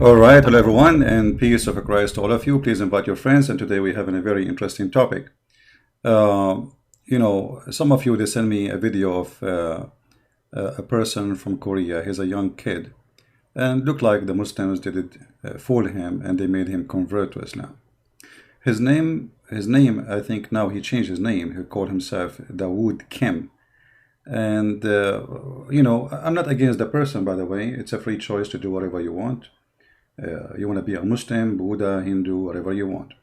All right, hello everyone, and peace of Christ to all of you. Please invite your friends, and today we have a very interesting topic. Some of you, they send me a video of a person from Korea. He's a young kid, and looked like the Muslims did fool him, and they made him convert to Islam. His name, I think now he changed his name. He called himself Daud Kim. And, I'm not against the person, by the way. It's a free choice to do whatever you want. You want to be a Muslim, Buddha, Hindu, whatever you want.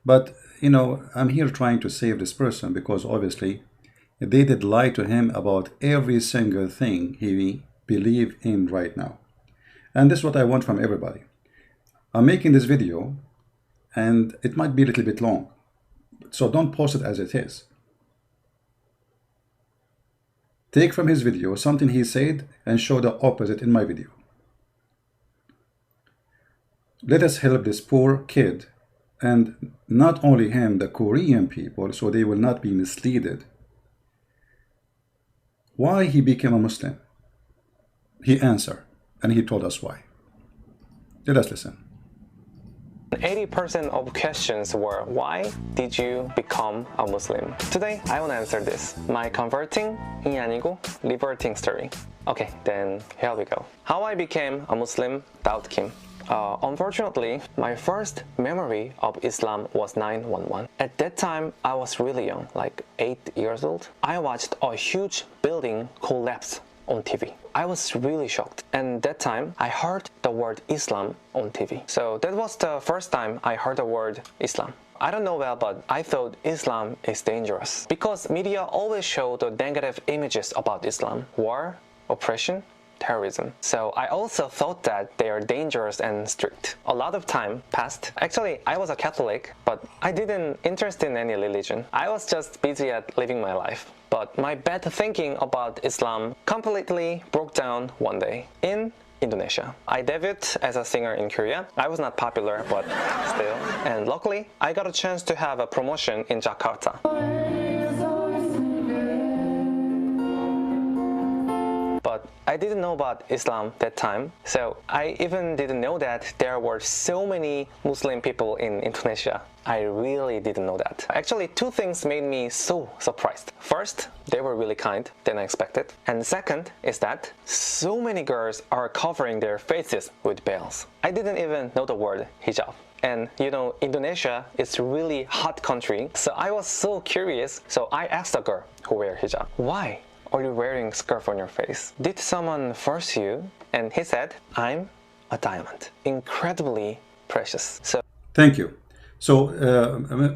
But, I'm here trying to save this person because obviously they did lie to him about every single thing he believes in right now. And this is what I want from everybody. I'm making this video and it might be a little bit long. So don't post it as it is. Take from his video something he said and show the opposite in my video. Let us help this poor kid, and not only him, the Korean people, so they will not be misled. Why he became a Muslim? He answered, and he told us why. Let us listen. 80% of questions were, why did you become a Muslim? Today, I will answer this. My converting이 아니고 reverting story. Okay, then here we go. How I became a Muslim, Daud Kim. Unfortunately, my first memory of Islam was 9/11. At that time, I was really young, like 8 years old. I watched a huge building collapse on TV. I was really shocked, and that time I heard the word Islam on TV. So that was the first time I heard the word Islam. I don't know well, but I thought Islam is dangerous because media always show the negative images about Islam: war, oppression, terrorism. So I also thought that they are dangerous and strict. A lot of time passed. Actually, I was a Catholic, but I didn't interest in any religion. I was just busy at living my life. But my bad thinking about Islam completely broke down one day in Indonesia. I debuted as a singer in Korea. I was not popular, but still. And luckily, I got a chance to have a promotion in Jakarta. But I didn't know about Islam that time, so I even didn't know that there were so many Muslim people in Indonesia. I really didn't know that. Actually, two things made me so surprised. First, they were really kind than I expected. And second is that so many girls are covering their faces with veils. I didn't even know the word hijab. And Indonesia is a really hot country, so I was so curious. So I asked a girl who wear hijab, why are you wearing scarf on your face? Did someone force you? And he said, I'm a diamond, incredibly precious. So thank you. So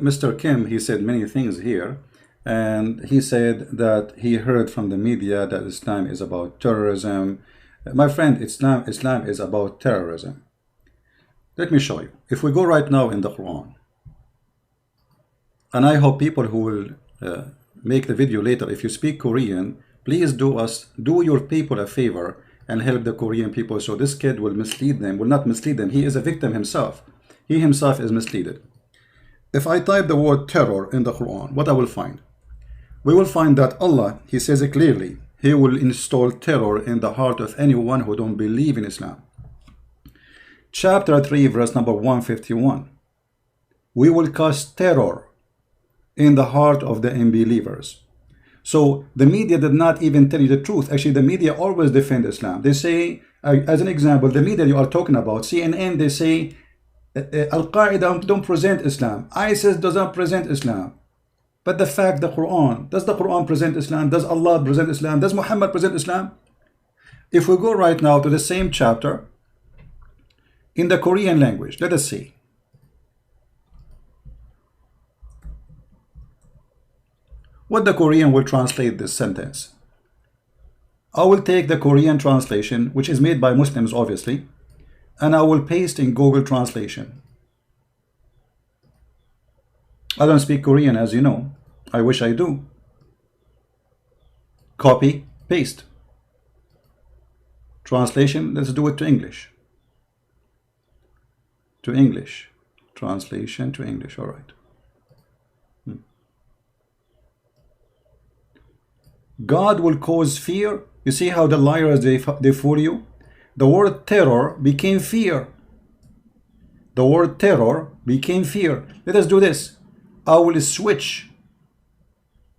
Mr. Kim, he said many things here, and he said that he heard from the media that Islam is about terrorism. My friend, Islam is about terrorism. Let me show you. If we go right now in the Quran, and I hope people who will make the video later, if you speak Korean, please do your people a favor and help the Korean people, so this kid will not mislead them. He is a victim himself. He himself is misled. If I type the word terror in the Quran, what I will find? We will find that Allah, he says it clearly, he will install terror in the heart of anyone who don't believe in Islam. Chapter 3, verse number 151. We will cause terror in the heart of the unbelievers. So the media did not even tell you the truth. Actually, the media always defend Islam. They say, as an example, the media you are talking about, CNN, they say Al-Qaeda don't present Islam, ISIS doesn't present Islam. But the fact, the Quran, does the Quran present Islam? Does Allah present Islam? Does Muhammad present Islam? If we go right now to the same chapter in the Korean language, let us see. What the Korean will translate this sentence. I will take the Korean translation, which is made by Muslims obviously, and I will paste in Google Translation. I don't speak Korean, as you know. I wish I do. Copy, paste. Translation, let's do it to English. To English. Translation to English, all right. God will cause fear. You see how the liars, they fool you? The word terror became fear. the word terror became fear. Let us do this. I will switch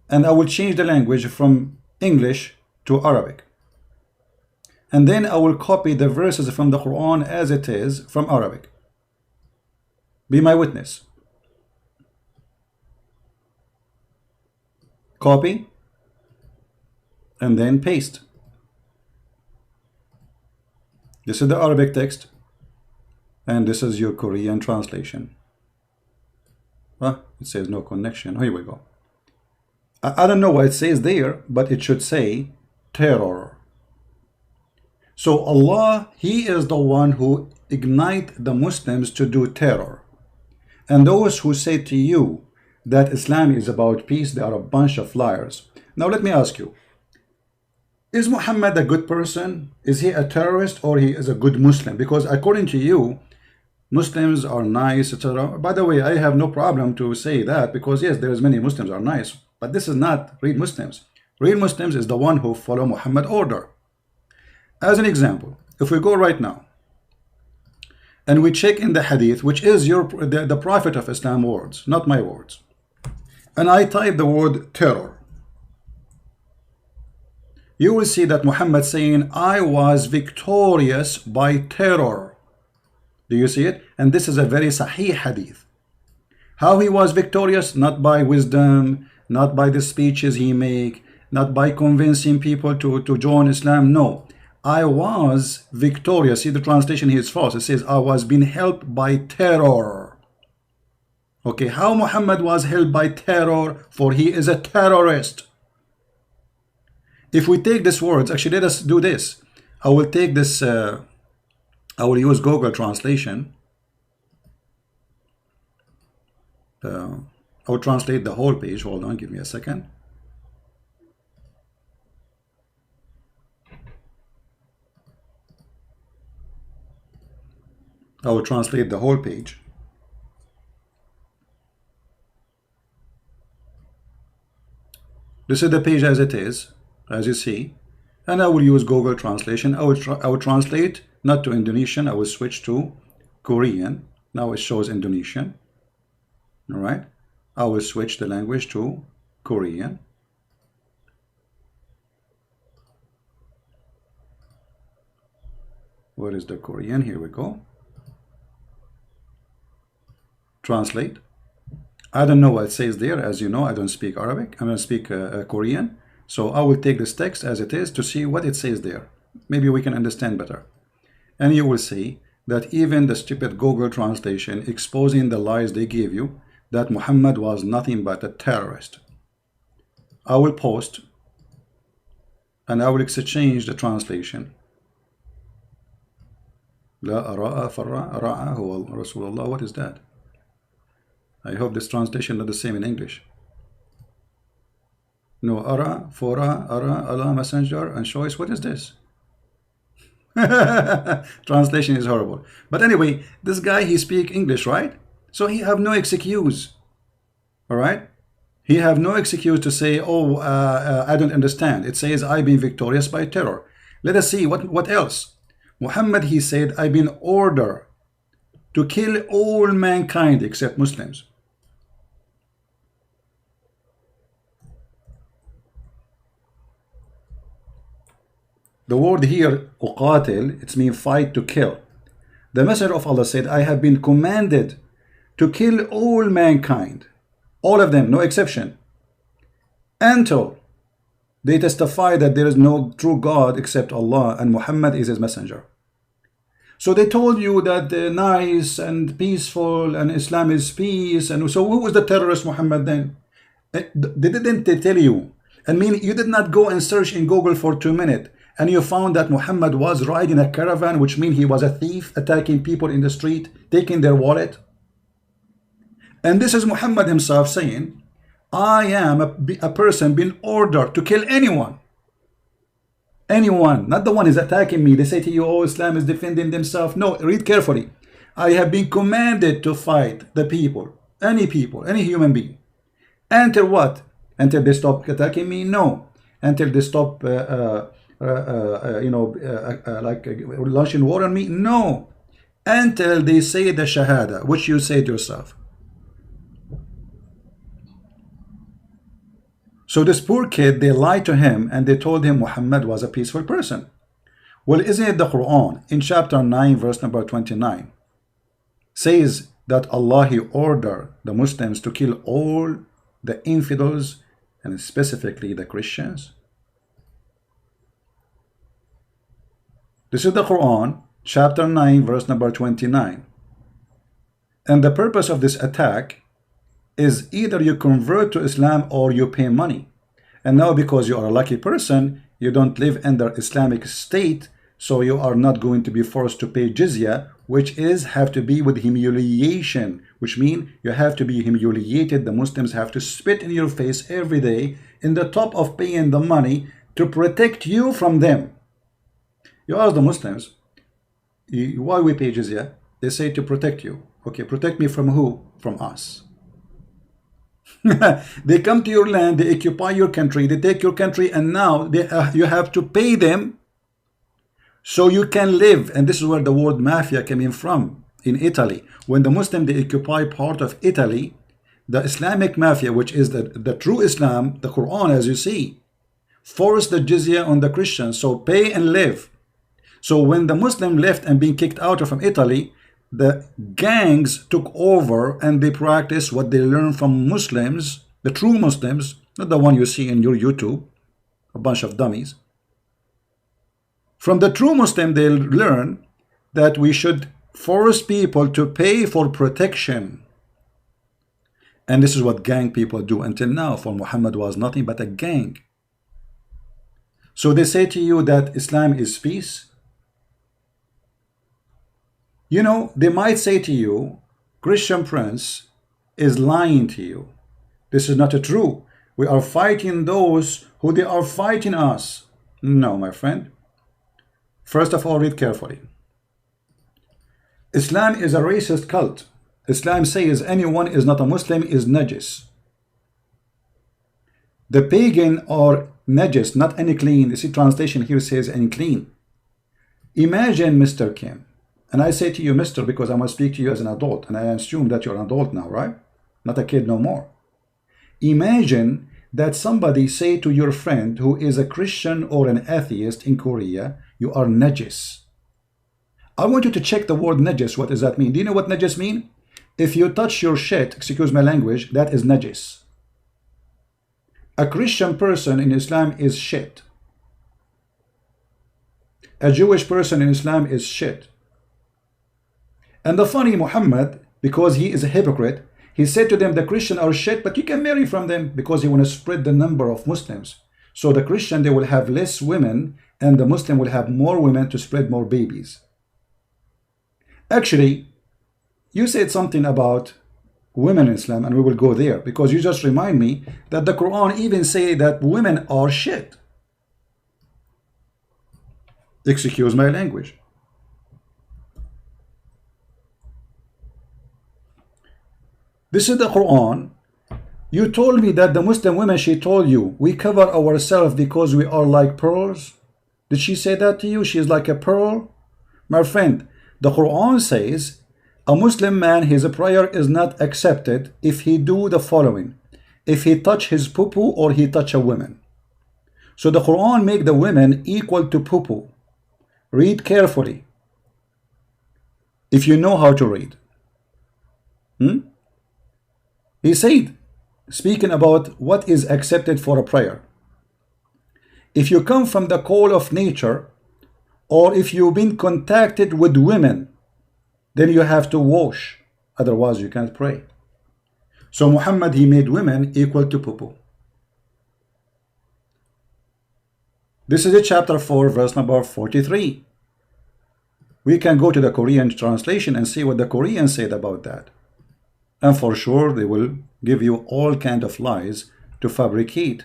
and I will change the language from English to Arabic. And then I will copy the verses from the Quran as it is from Arabic. Be my witness. Copy and then paste. This is the Arabic text and this is your Korean translation. It says no connection. Here we go. I don't know what it says there, but it should say terror. So Allah, He is the one who ignite the Muslims to do terror. And those who say to you that Islam is about peace, they are a bunch of liars. Now let me ask you, is Muhammad a good person? Is he a terrorist or he is a good Muslim? Because according to you, Muslims are nice, etc. By the way, I have no problem to say that because yes, there is many Muslims are nice, but this is not real Muslims. Real Muslims is the one who follow Muhammad order. As an example, if we go right now and we check in the hadith, which is the Prophet of Islam words, not my words, and I type the word terror, you will see that Muhammad saying, I was victorious by terror. Do you see it? And this is a very sahih hadith. How he was victorious? Not by wisdom, not by the speeches he make, not by convincing people to join Islam. No, I was victorious. See, the translation here is false. It says, I was being helped by terror. Okay, how Muhammad was helped by terror? For he is a terrorist. If we take these words, actually let us do this. I will take this, I will use Google translation. I will translate the whole page. Hold on, give me a second. I will translate the whole page. This is the page as it is, as you see, and I will use Google translation. I will translate not to Indonesian. I will switch to Korean. Now it shows Indonesian. All right. I will switch the language to Korean. Where is the Korean? Here we go. Translate. I don't know what it says there. As you know, I don't speak Arabic. I don't speak Korean. So I will take this text as it is to see what it says there. Maybe we can understand better. And you will see that even the stupid Google translation exposing the lies they gave you, that Muhammad was nothing but a terrorist. I will post and I will exchange the translation. لا أراء فرع راء هو رسول الله. What is that? I hope this translation is the same in English. No, ara, fora, ara, Allah, messenger, and choice. What is this? Translation is horrible. But anyway, this guy, he speak English, right? So he have no excuse. All right? He have no excuse to say, oh, I don't understand. It says, I've been victorious by terror. Let us see what else. Muhammad, he said, I've been ordered to kill all mankind except Muslims. The word here, uqatil, it means fight, to kill. The Messenger of Allah said, I have been commanded to kill all mankind, all of them, no exception, until they testify that there is no true God except Allah and Muhammad is his messenger. So they told you that they're nice and peaceful and Islam is peace. And so who was the terrorist Muhammad then? They didn't tell you. I mean, you did not go and search in Google for 2 minutes and you found that Muhammad was riding a caravan, which means he was a thief, attacking people in the street, taking their wallet. And this is Muhammad himself saying, I am a person being ordered to kill anyone. Anyone, not the one is attacking me. They say to you, oh, Islam is defending themselves. No, read carefully. I have been commanded to fight the people, any human being. Until what? Until they stop attacking me? No. Until they stop, like launching war on me? No. until they say the Shahada, which you said yourself. So this poor kid, they lied to him and they told him Muhammad was a peaceful person. Well, isn't it the Quran in chapter 9 verse number 29 says that Allah, He ordered the Muslims to kill all the infidels and specifically the Christians? This is the Quran chapter 9 verse number 29, and the purpose of this attack is either you convert to Islam or you pay money. And now because you are a lucky person, you don't live under Islamic state, so you are not going to be forced to pay jizya, which is have to be with humiliation, which means you have to be humiliated. The Muslims have to spit in your face every day in the top of paying the money to protect you from them. You ask the Muslims, why we pay jizya? They say to protect you. Okay, protect me from who? From us. They come to your land, they occupy your country, they take your country, and now you have to pay them so you can live. And this is where the word mafia came in from in Italy. When the Muslim, they occupy part of Italy, the Islamic mafia, which is the true Islam, the Quran, as you see, forced the jizya on the Christians, so pay and live. So when the Muslim left and being kicked out from Italy, the gangs took over and they practiced what they learned from Muslims, the true Muslims, not the one you see in your YouTube, a bunch of dummies. From the true Muslim, they learn that we should force people to pay for protection. And this is what gang people do until now, for Muhammad was nothing but a gang. So they say to you that Islam is peace. You know, they might say to you, Christian Prince is lying to you. This is not true. We are fighting those who they are fighting us. No, my friend. First of all, read carefully. Islam is a racist cult. Islam says anyone is not a Muslim is najis. The pagan or najis, not unclean. You see, translation here says unclean. Imagine, Mr. Kim. And I say to you, Mr., because I must speak to you as an adult, and I assume that you're an adult now, right? Not a kid no more. Imagine that somebody say to your friend who is a Christian or an atheist in Korea, you are najis. I want you to check the word najis. What does that mean? Do you know what najis mean? If you touch your shit, excuse my language, that is najis. A Christian person in Islam is shit. A Jewish person in Islam is shit. And the funny Muhammad, because he is a hypocrite, he said to them, the Christians are shit, but you can marry from them, because he want to spread the number of Muslims. So the Christian, they will have less women, and the Muslim will have more women to spread more babies. Actually, you said something about women in Islam, and we will go there, because you just remind me that the Quran even say that women are shit. Excuse my language. This is the Quran. You told me that the Muslim women, she told you, we cover ourselves because we are like pearls. Did she say that to you? She is like a pearl? My friend, the Quran says, a Muslim man, his prayer is not accepted if he do the following. If he touch his poo-poo or he touch a woman. So the Quran make the women equal to poo-poo. Read carefully. If you know how to read. He said, speaking about what is accepted for a prayer. If you come from the call of nature, or if you've been contacted with women, then you have to wash. Otherwise, you can't pray. So Muhammad, he made women equal to poo-poo. This is chapter 4, verse number 43. We can go to the Korean translation and see what the Koreans said about that. And for sure, they will give you all kind of lies to fabricate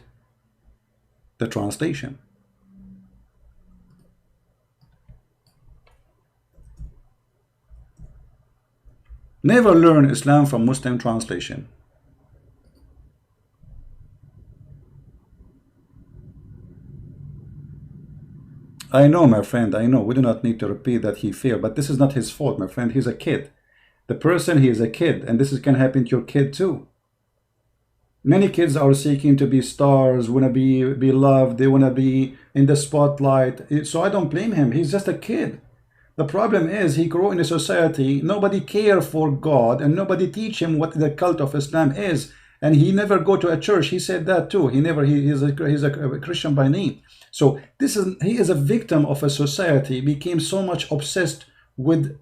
the translation. Never learn Islam from Muslim translation. I know, my friend, I know. We do not need to repeat that he failed, but this is not his fault, my friend. He's a kid. The person, he is a kid, and this can happen to your kid too. Many kids are seeking to be stars, want to be loved, they want to be in the spotlight. So I don't blame him. He's just a kid. The problem is he grew in a society, nobody care for God, and nobody teach him what the cult of Islam is. And he never go to a church. He said that too. He's a Christian by name. So he is a victim of a society, became so much obsessed with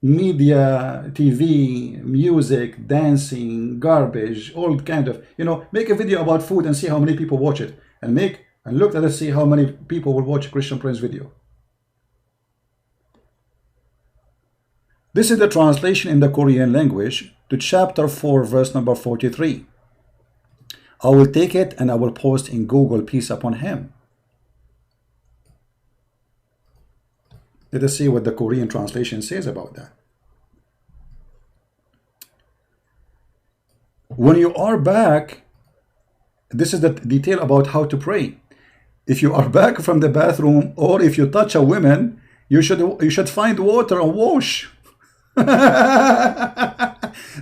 media, TV, music, dancing, garbage, all kind of, make a video about food and see how many people watch it, and look at it, see how many people will watch Christian Prince video. This is the translation in the Korean language to chapter 4, verse number 43. I will take it and I will post in Google, peace upon him. Let us see what the Korean translation says about that. When you are back, this is the detail about how to pray. If you are back from the bathroom, or if you touch a woman, you should find water and wash.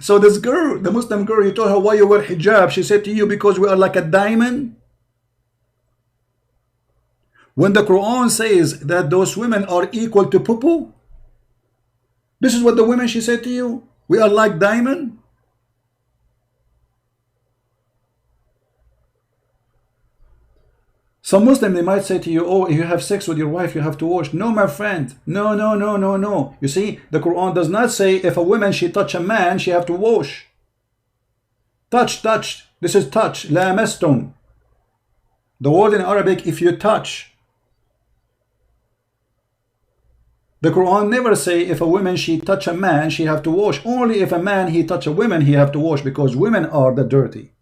So this girl, the Muslim girl, you told her why you wear hijab. She said to you, because we are like a diamond. When the Quran says that those women are equal to poo-poo, this is what the women, she said to you, we are like diamond. Some Muslim, they might say to you, oh, if you have sex with your wife, you have to wash. No, my friend. No, no, no, no, no. You see, the Quran does not say if a woman, she touch a man, she have to wash. Touch. This is touch. Lamastum. The word in Arabic, if you touch. The Quran never say if a woman, she touch a man, she have to wash. Only if a man, he touch a woman, he have to wash, because women are the dirty,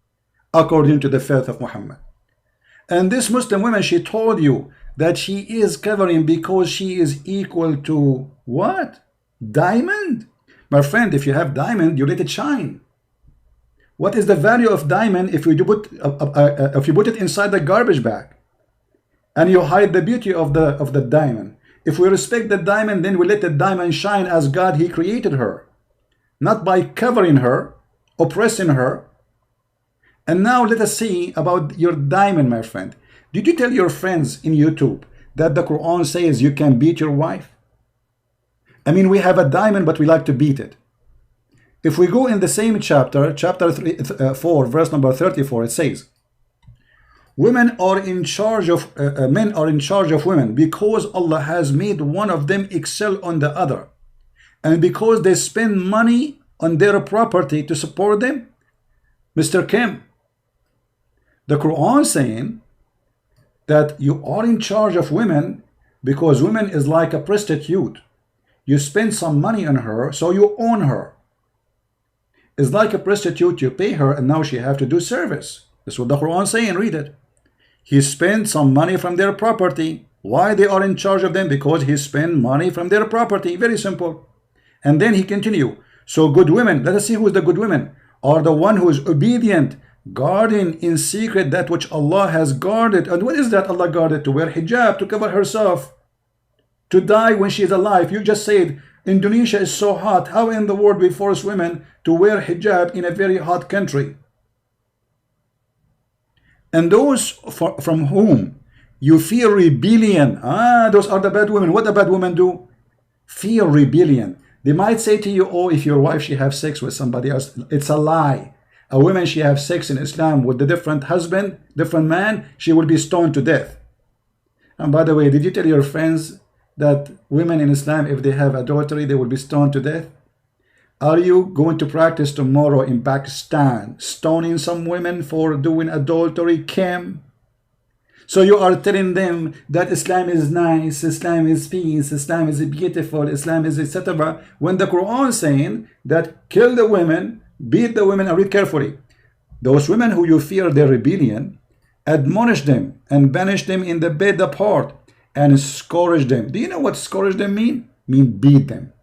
according to the faith of Muhammad. And this Muslim woman, she told you that she is covering because she is equal to what? Diamond? My friend, if you have diamond, you let it shine. What is the value of diamond if you put it inside the garbage bag and you hide the beauty of the diamond? If we respect the diamond, then we let the diamond shine as God, he created her, not by covering her, oppressing her. And now let us see about your diamond, my friend. Did you tell your friends in YouTube that the Quran says you can beat your wife? I mean, we have a diamond, but we like to beat it. If we go in the same chapter 4, verse number 34, it says, women are in charge of, men are in charge of women because Allah has made one of them excel on the other. And because they spend money on their property to support them. Mr. Kim, the Quran saying that you are in charge of women because women is like a prostitute. You spend some money on her, so you own her. It's like a prostitute, you pay her and now she have to do service. That's what the Quran saying, read it. He spent some money from their property. Why they are in charge of them? Because he spent money from their property. Very simple. And then he continue. So good women, let us see who is the good women, are the one who is obedient, guarding in secret that which Allah has guarded. And what is that Allah guarded? To wear hijab, to cover herself, to die when she is alive. You just said Indonesia is so hot. How in the world we force women to wear hijab in a very hot country? And those from whom you fear rebellion, those are the bad women. What the bad women do? Fear rebellion. They might say to you, oh, if your wife, she have sex with somebody else, it's a lie. A woman, she have sex in Islam with a different husband, different man, she will be stoned to death. And by the way, did you tell your friends that women in Islam, if they have adultery, they will be stoned to death? Are you going to practice tomorrow in Pakistan, stoning some women for doing adultery, Kim? So you are telling them that Islam is nice, Islam is peace, Islam is beautiful, Islam is etc. When the Quran is saying that kill the women, beat the women, and read carefully. Those women who you fear their rebellion, admonish them and banish them in the bed apart and scourge them. Do you know what scourge them mean? Mean beat them.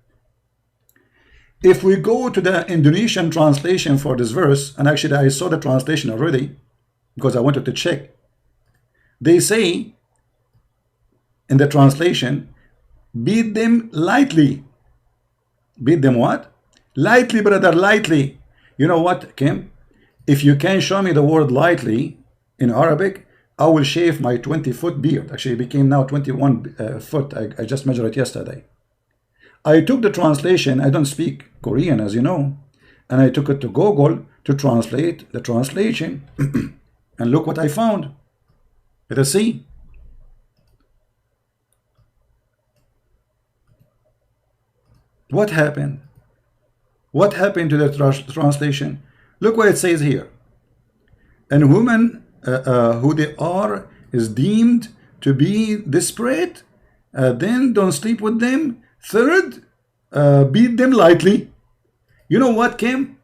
If we go to the Indonesian translation for this verse, and actually I saw the translation already because I wanted to check. They say in the translation, beat them lightly. Beat them what? Lightly, brother, lightly. You know what, Kim? If you can show me the word lightly in Arabic, I will shave my 20-foot beard. Actually, it became now 21 foot. I just measured it yesterday. I took the translation. I don't speak Korean, as you know. And I took it to Google to translate the translation. And look what I found. Let us see. What happened? What happened to the translation? Look what it says here. And women who they are is deemed to be desperate. Then don't sleep with them. Third, beat them lightly. You know what, Kim?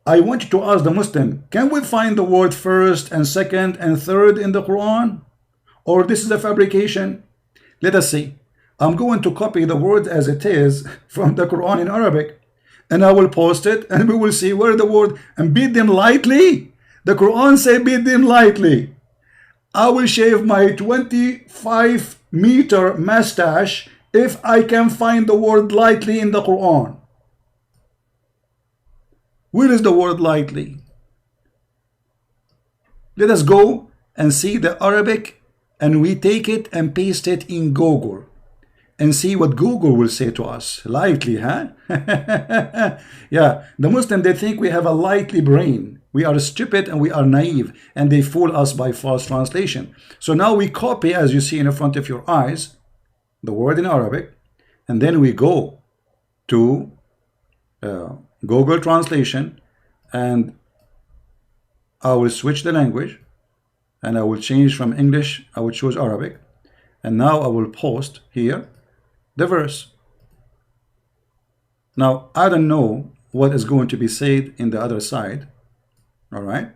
I want you to ask the Muslim, can we find the word first and second and third in the Quran? Or this is a fabrication? Let us see. I'm going to copy the word as it is from the Quran in Arabic. And I will post it and we will see where the word, and beat them lightly. The Quran say beat them lightly. I will shave my 25-meter mustache if I can find the word lightly in the Quran. Where is the word lightly? Let us go and see the Arabic, and we take it and paste it in Google and see what Google will say to us. Lightly, huh? Yeah, the Muslim, they think we have a lightly brain. We are stupid and we are naive, and they fool us by false translation. So now we copy, as you see in front of your eyes, the word in Arabic, and then we go to Google translation, and I will switch the language, and I will change from English. I will choose Arabic, and now I will post here the verse. Now I don't know what is going to be said in the other side. All right,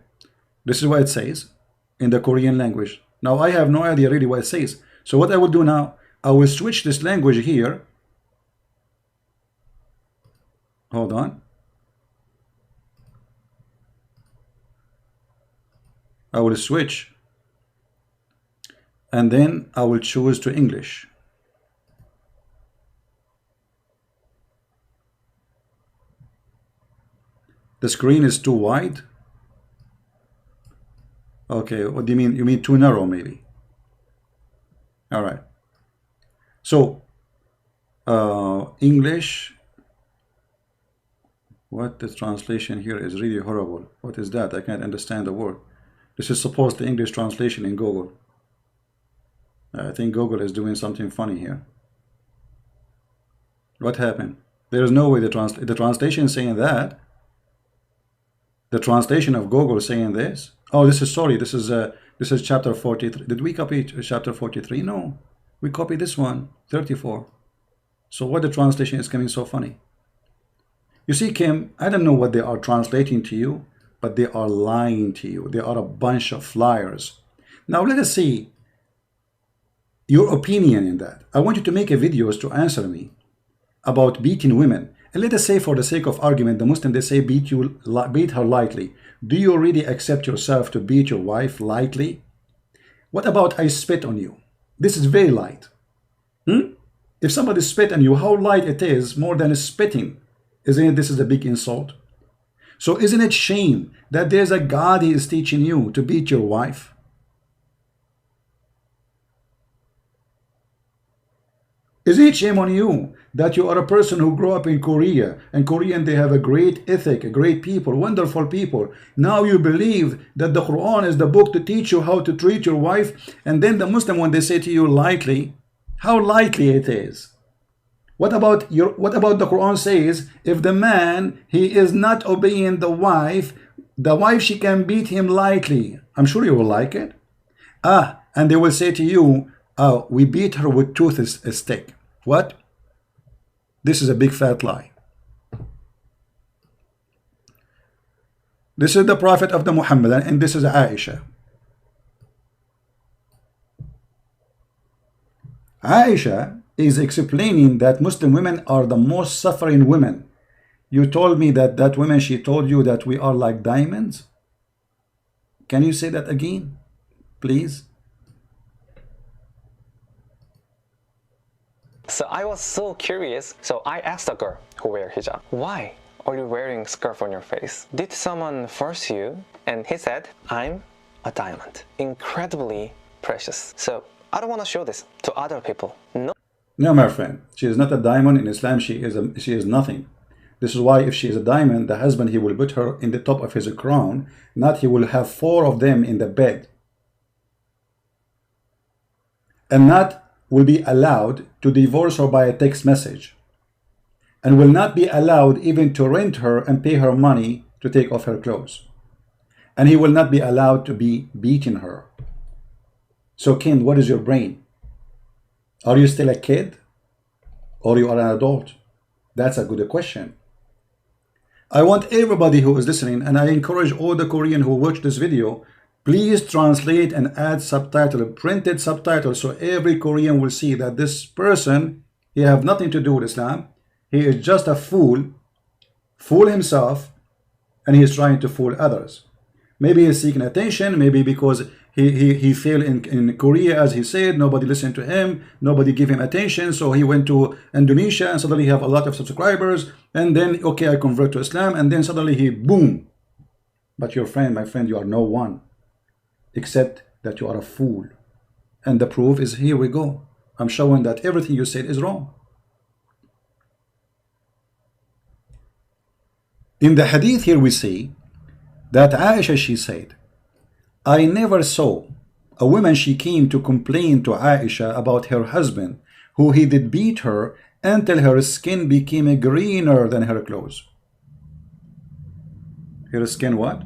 this is what it says in the Korean language. Now I have no idea really what it says. So what I will do now, I will switch this language here. Hold on. I will switch, and then I will choose to English. The screen is too wide. Okay, what do you mean? You mean too narrow, maybe? All right. So, English. What? The translation here is really horrible. What is that? I can't understand the word. This is supposed to English translation in Google. I think Google is doing something funny here. What happened? There is no way the translation is saying that. The translation of Google is saying this. Oh, this is, sorry, this is chapter 43. Did we copy chapter 43? No, we copied this one, 34. So what the translation is coming so funny? You see, Kim, I don't know what they are translating to you, but they are lying to you. They are a bunch of liars. Now let us see your opinion in that. I want you to make a videos to answer me about beating women. And let us say, for the sake of argument, the Muslim, they say beat her lightly. Do you really accept yourself to beat your wife lightly? What about I spit on you? This is very light. If somebody spit on you, how light it is, more than spitting. Isn't it? This is a big insult. So isn't it shame that there's a God he is teaching you to beat your wife? Isn't it shame on you that you are a person who grew up in Korea, and Korean, they have a great ethic, a great people, wonderful people. Now you believe that the Quran is the book to teach you how to treat your wife, and then the Muslim, when they say to you lightly, how lightly it is. What about the Quran says, if the man, he is not obeying the wife, she can beat him lightly. I'm sure you will like it. And they will say to you, we beat her with toothstick. What? This is a big fat lie. This is the Prophet of the Muhammad, and this is Aisha. Aisha is explaining that Muslim women are the most suffering women. You told me that woman, she told you that we are like diamonds. Can you say that again, please? So I was so curious, so I asked the girl who wear hijab, why are you wearing scarf on your face? Did someone force you? And he said, I'm a diamond, incredibly precious. So I don't want to show this to other people. No, my friend, she is not a diamond. In Islam, she is nothing. This is why if she is a diamond, the husband, he will put her in the top of his crown, not he will have 4 of them in the bed. And not will be allowed to divorce her by a text message. And will not be allowed even to rent her and pay her money to take off her clothes. And he will not be allowed to be beating her. So Kim, what is your brain? Are you still a kid? Or you are an adult? That's a good question. I want everybody who is listening, and I encourage all the Korean who watch this video, please translate and add subtitle, printed subtitle, so every Korean will see that this person, he have nothing to do with Islam. He is just a fool himself, and he is trying to fool others. Maybe he's seeking attention, maybe because he failed in Korea, as he said, nobody listened to him, nobody gave him attention, so he went to Indonesia and suddenly he have a lot of subscribers, and then, okay, I convert to Islam, and then suddenly he, boom. But your friend, my friend, you are no one, except that you are a fool. And the proof is, here we go. I'm showing that everything you said is wrong. In the hadith here we see that Aisha, she said, I never saw a woman, she came to complain to Aisha about her husband, who he did beat her until her skin became greener than her clothes. Her skin what?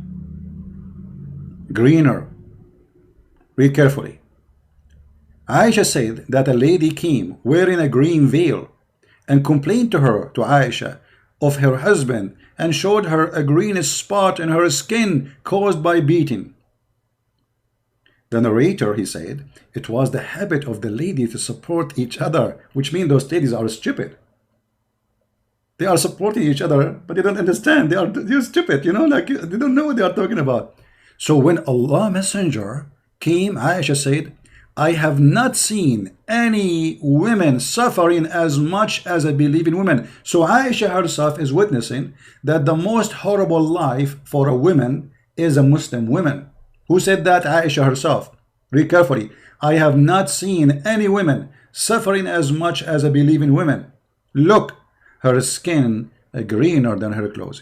Greener. Read carefully. Aisha said that a lady came wearing a green veil and complained to her, to Aisha, of her husband, and showed her a greenish spot in her skin caused by beating. The narrator, he said, it was the habit of the lady to support each other, which means those ladies are stupid. They are supporting each other, but they don't understand. They're stupid, you know, like they don't know what they are talking about. So when Allah Messenger came, Aisha said, I have not seen any women suffering as much as a believing woman. So Aisha herself is witnessing that the most horrible life for a woman is a Muslim woman. Who said that? Aisha herself. Read carefully. I have not seen any women suffering as much as a believing woman. Look, her skin greener than her clothes.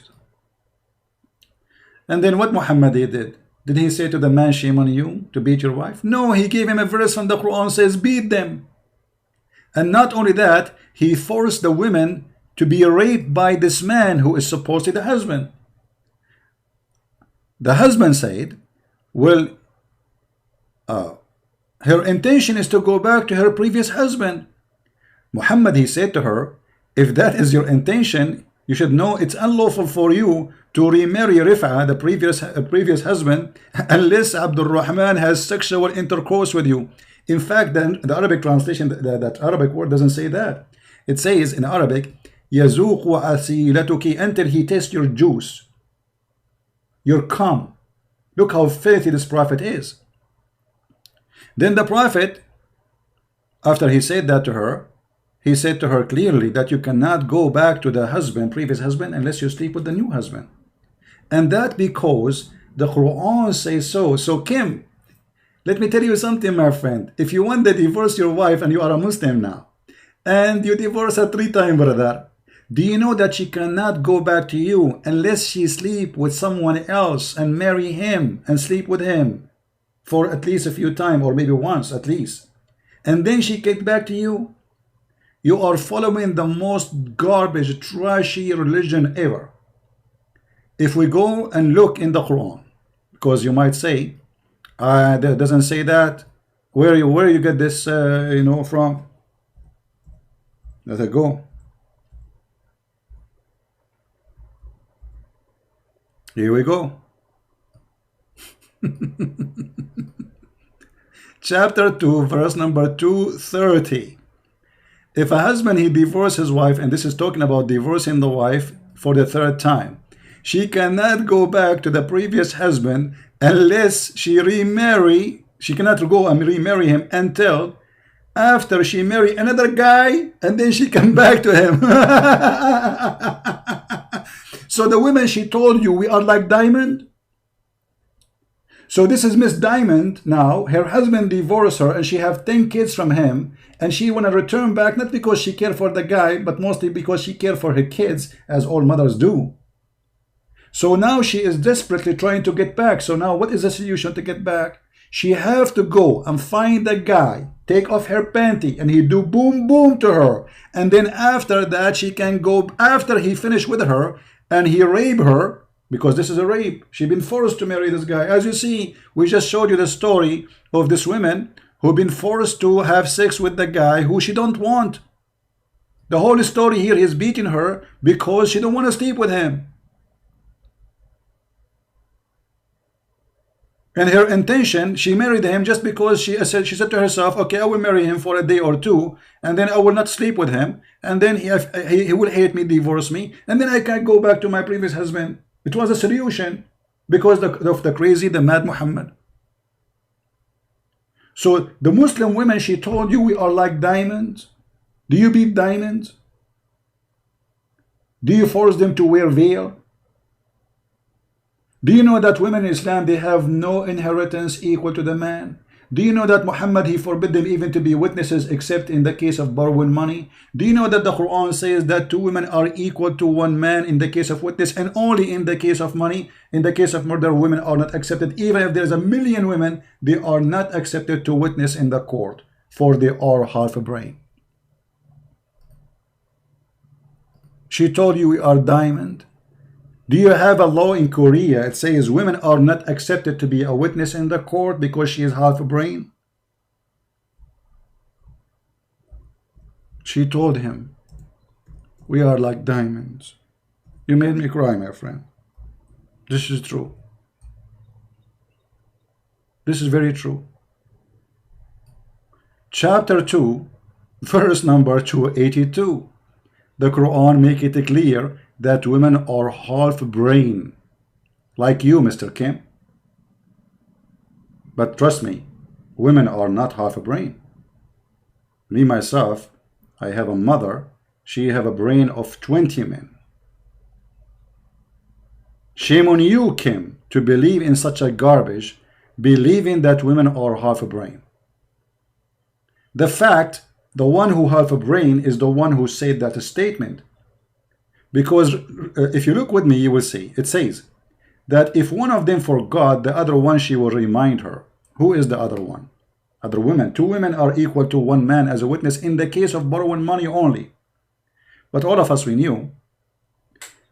And then what Muhammad did? Did he say to the man, shame on you to beat your wife? No, he gave him a verse from the Quran, says beat them. And not only that, he forced the women to be raped by this man who is supposedly the husband. The husband said, well, her intention is to go back to her previous husband. Muhammad, he said to her, if that is your intention, you should know it's unlawful for you to remarry Rif'a, the previous husband, unless Abdul Rahman has sexual intercourse with you. In fact, the Arabic translation, that Arabic word doesn't say that. It says in Arabic, يَزُوقُ عَسِيلَتُكِ, until he tastes your juice, your cum. Look how filthy this prophet is. Then the prophet, after he said that to her, he said to her clearly that you cannot go back to the husband, previous husband, unless you sleep with the new husband. And that because the Quran says so. So Kim, let me tell you something, my friend. If you want to divorce your wife and you are a Muslim now, and you divorce her 3 times, brother, do you know that she cannot go back to you unless she sleep with someone else and marry him and sleep with him for at least a few times, or maybe once at least, and then she get back to you? You are following the most garbage, trashy religion ever. If we go and look in the Quran, because you might say, that doesn't say that. Where you get this, from? Let it go. Here we go. Chapter 2, verse number 230. If a husband, he divorced his wife, and this is talking about divorcing the wife for the 3rd time, she cannot go back to the previous husband unless she cannot go and remarry him until after she married another guy, and then she come back to him. So the women, she told you we are like diamond. So this is Miss Diamond now. Her husband divorced her and she have 10 kids from him, and she want to return back, not because she care for the guy, but mostly because she care for her kids, as all mothers do. So now she is desperately trying to get back. So now what is the solution to get back? She have to go and find the guy, take off her panty, and he do boom boom to her. And then after that, she can go, after he finished with her and he rape her, because this is a rape. She's been forced to marry this guy. As you see, we just showed you the story of this woman who been forced to have sex with the guy who she don't want. The whole story here is beating her because she don't want to sleep with him. And her intention, she married him just because she said to herself, okay, I will marry him for a day or two, and then I will not sleep with him, and then he will hate me, divorce me, and then I can go back to my previous husband. It was a solution because of the crazy, the mad Muhammad. So the Muslim women, she told you we are like diamonds. Do you beat diamonds? Do you force them to wear veil? Do you know that women in Islam, they have no inheritance equal to the man? Do you know that Muhammad, he forbid them even to be witnesses except in the case of borrowing money? Do you know that the Quran says that 2 women are equal to 1 man in the case of witness, and only in the case of money? In the case of murder, women are not accepted. Even if there's 1,000,000 women, they are not accepted to witness in the court, for they are half a brain. She told you we are diamond. Do you have a law in Korea? It says women are not accepted to be a witness in the court because she is half a brain. She told him, we are like diamonds. You made me cry, my friend. This is true. This is very true. Chapter 2, verse number 282. The Quran make it clear that women are half brain, like you, Mr. Kim. But trust me, women are not half a brain. Me, myself, I have a mother, she have a brain of 20 men. Shame on you, Kim, to believe in such a garbage, believing that women are half a brain. The fact, the one who half a brain is the one who said that statement. Because if you look with me, you will see, it says that if one of them forgot, the other one, she will remind her. Who is the other one? Other women. 2 women are equal to 1 man as a witness in the case of borrowing money only. But all of us, we knew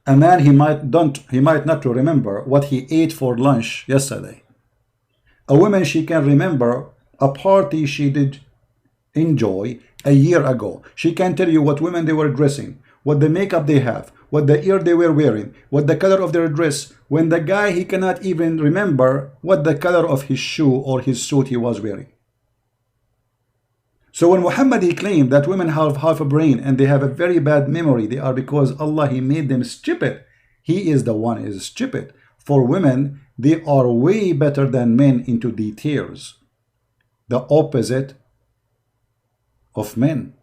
a man, he might not remember what he ate for lunch yesterday. A woman, she can remember a party she did enjoy a year ago. She can tell you what women they were dressing, what the makeup they have, what the ear they were wearing, what the color of their dress. When the guy, he cannot even remember what the color of his shoe or his suit he was wearing. So when Muhammad, he claimed that women have half a brain and they have a very bad memory, they are because Allah, he made them stupid. He is the one is stupid. For women, they are way better than men into details. The opposite of men.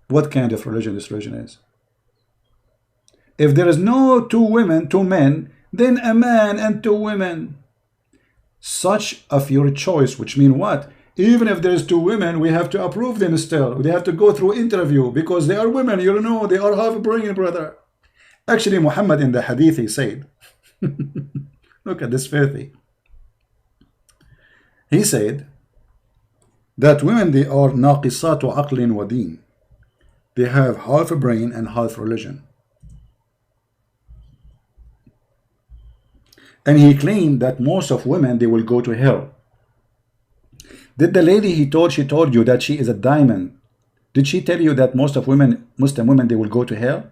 What kind of religion this religion is? If there is no 2 women, 2 men, then a man and 2 women. Such a your choice, which mean what? Even if there's 2 women, we have to approve them still. They have to go through interview because they are women. You know, they are half a brain, brother. Actually, Muhammad in the hadith, he said, look at this filthy. He said that women, they are naqisatu aqlin wa deen. They have half a brain and half religion. And he claimed that most of women, they will go to hell. Did the lady she told you that she is a diamond, did she tell you that most of women, Muslim women, they will go to hell?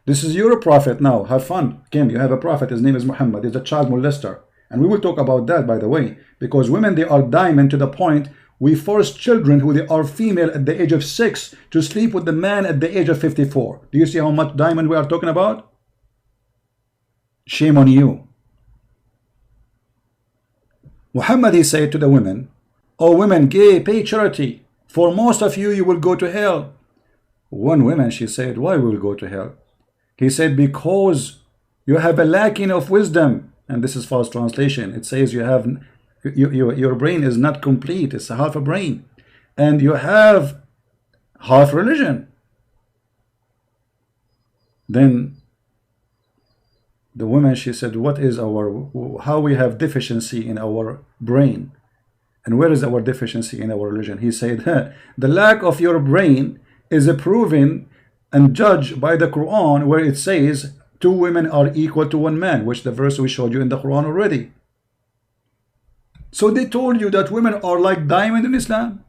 This is your prophet now. Have fun, Kim. You have a prophet. His name is Muhammad. He's a child molester. And we will talk about that, by the way. Because women, they are diamond to the point we force children who they are female at the age of 6 to sleep with the man at the age of 54. Do you see how much diamond we are talking about? Shame on you. Muhammad, he said to the women, "Oh women, gay, pay charity. For most of you, you will go to hell." One woman, she said, "Why will we go to hell?" He said, "Because you have a lacking of wisdom." And this is false translation. It says you have your brain is not complete. It's a half a brain. And you have half religion. Then the woman, she said, "What is how we have deficiency in our brain? And where is our deficiency in our religion?" He said, "The lack of your brain is proven and judged by the Quran, where it says 2 women are equal to 1 man, which the verse we showed you in the Quran already." So they told you that women are like diamond in Islam.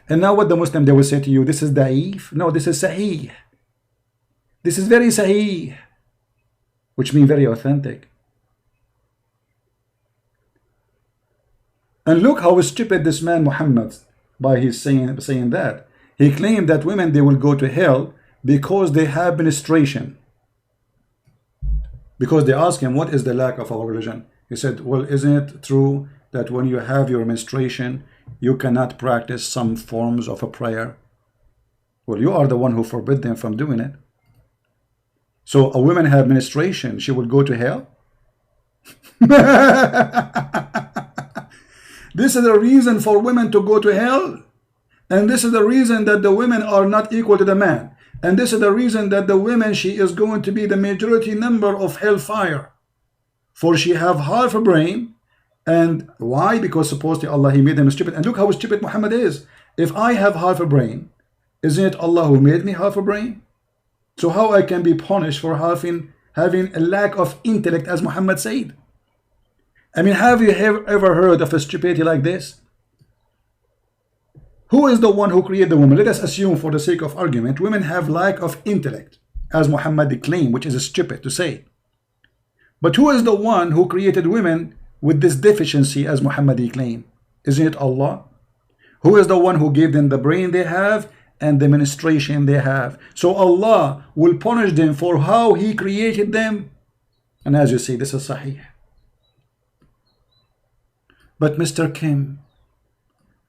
And now what the Muslim, they will say to you, this is da'if. No, this is sahih. This is very sahih, which means very authentic. And look how stupid this man Muhammad, by his saying that. He claimed that women, they will go to hell because they have menstruation. Because they asked him, what is the lack of our religion? He said, well, isn't it true that when you have your menstruation, you cannot practice some forms of a prayer? Well, you are the one who forbid them from doing it. So a woman have menstruation, she will go to hell? This is the reason for women to go to hell. And this is the reason that the women are not equal to the man. And this is the reason that the women, she is going to be the majority number of hellfire. For she have half a brain. And why? Because supposedly Allah, He made them stupid. And look how stupid Muhammad is. If I have half a brain, isn't it Allah who made me half a brain? So how I can be punished for having a lack of intellect, as Muhammad said? I mean, have you ever heard of a stupidity like this? Who is the one who created the woman? Let us assume, for the sake of argument, women have lack of intellect, as Muhammad claimed, which is stupid to say. But who is the one who created women with this deficiency, as Muhammad claimed? Isn't it Allah? Who is the one who gave them the brain they have and the menstruation they have? So Allah will punish them for how He created them. And as you see, this is sahih. But Mr. Kim,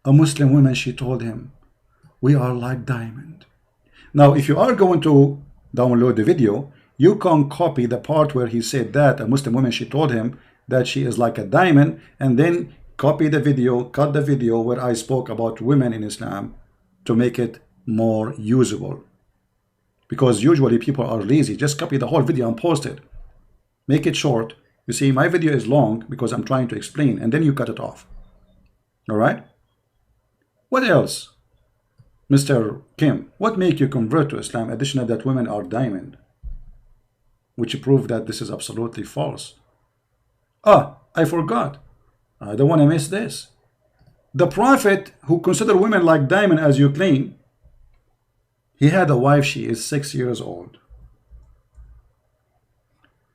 a Muslim woman, she told him, we are like diamond. Now, if you are going to download the video, you can copy the part where he said that a Muslim woman, she told him that she is like a diamond, and then copy the video, cut the video where I spoke about women in Islam to make it more usable. Because usually people are lazy. Just copy the whole video and post it. Make it short. You see, my video is long because I'm trying to explain, and then you cut it off. All right? What else? Mr. Kim, what make you convert to Islam? Additional that women are diamond, which prove that this is absolutely false. Ah, I forgot. I don't want to miss this. The Prophet, who considered women like diamond, as you claim, he had a wife, she is 6 years old.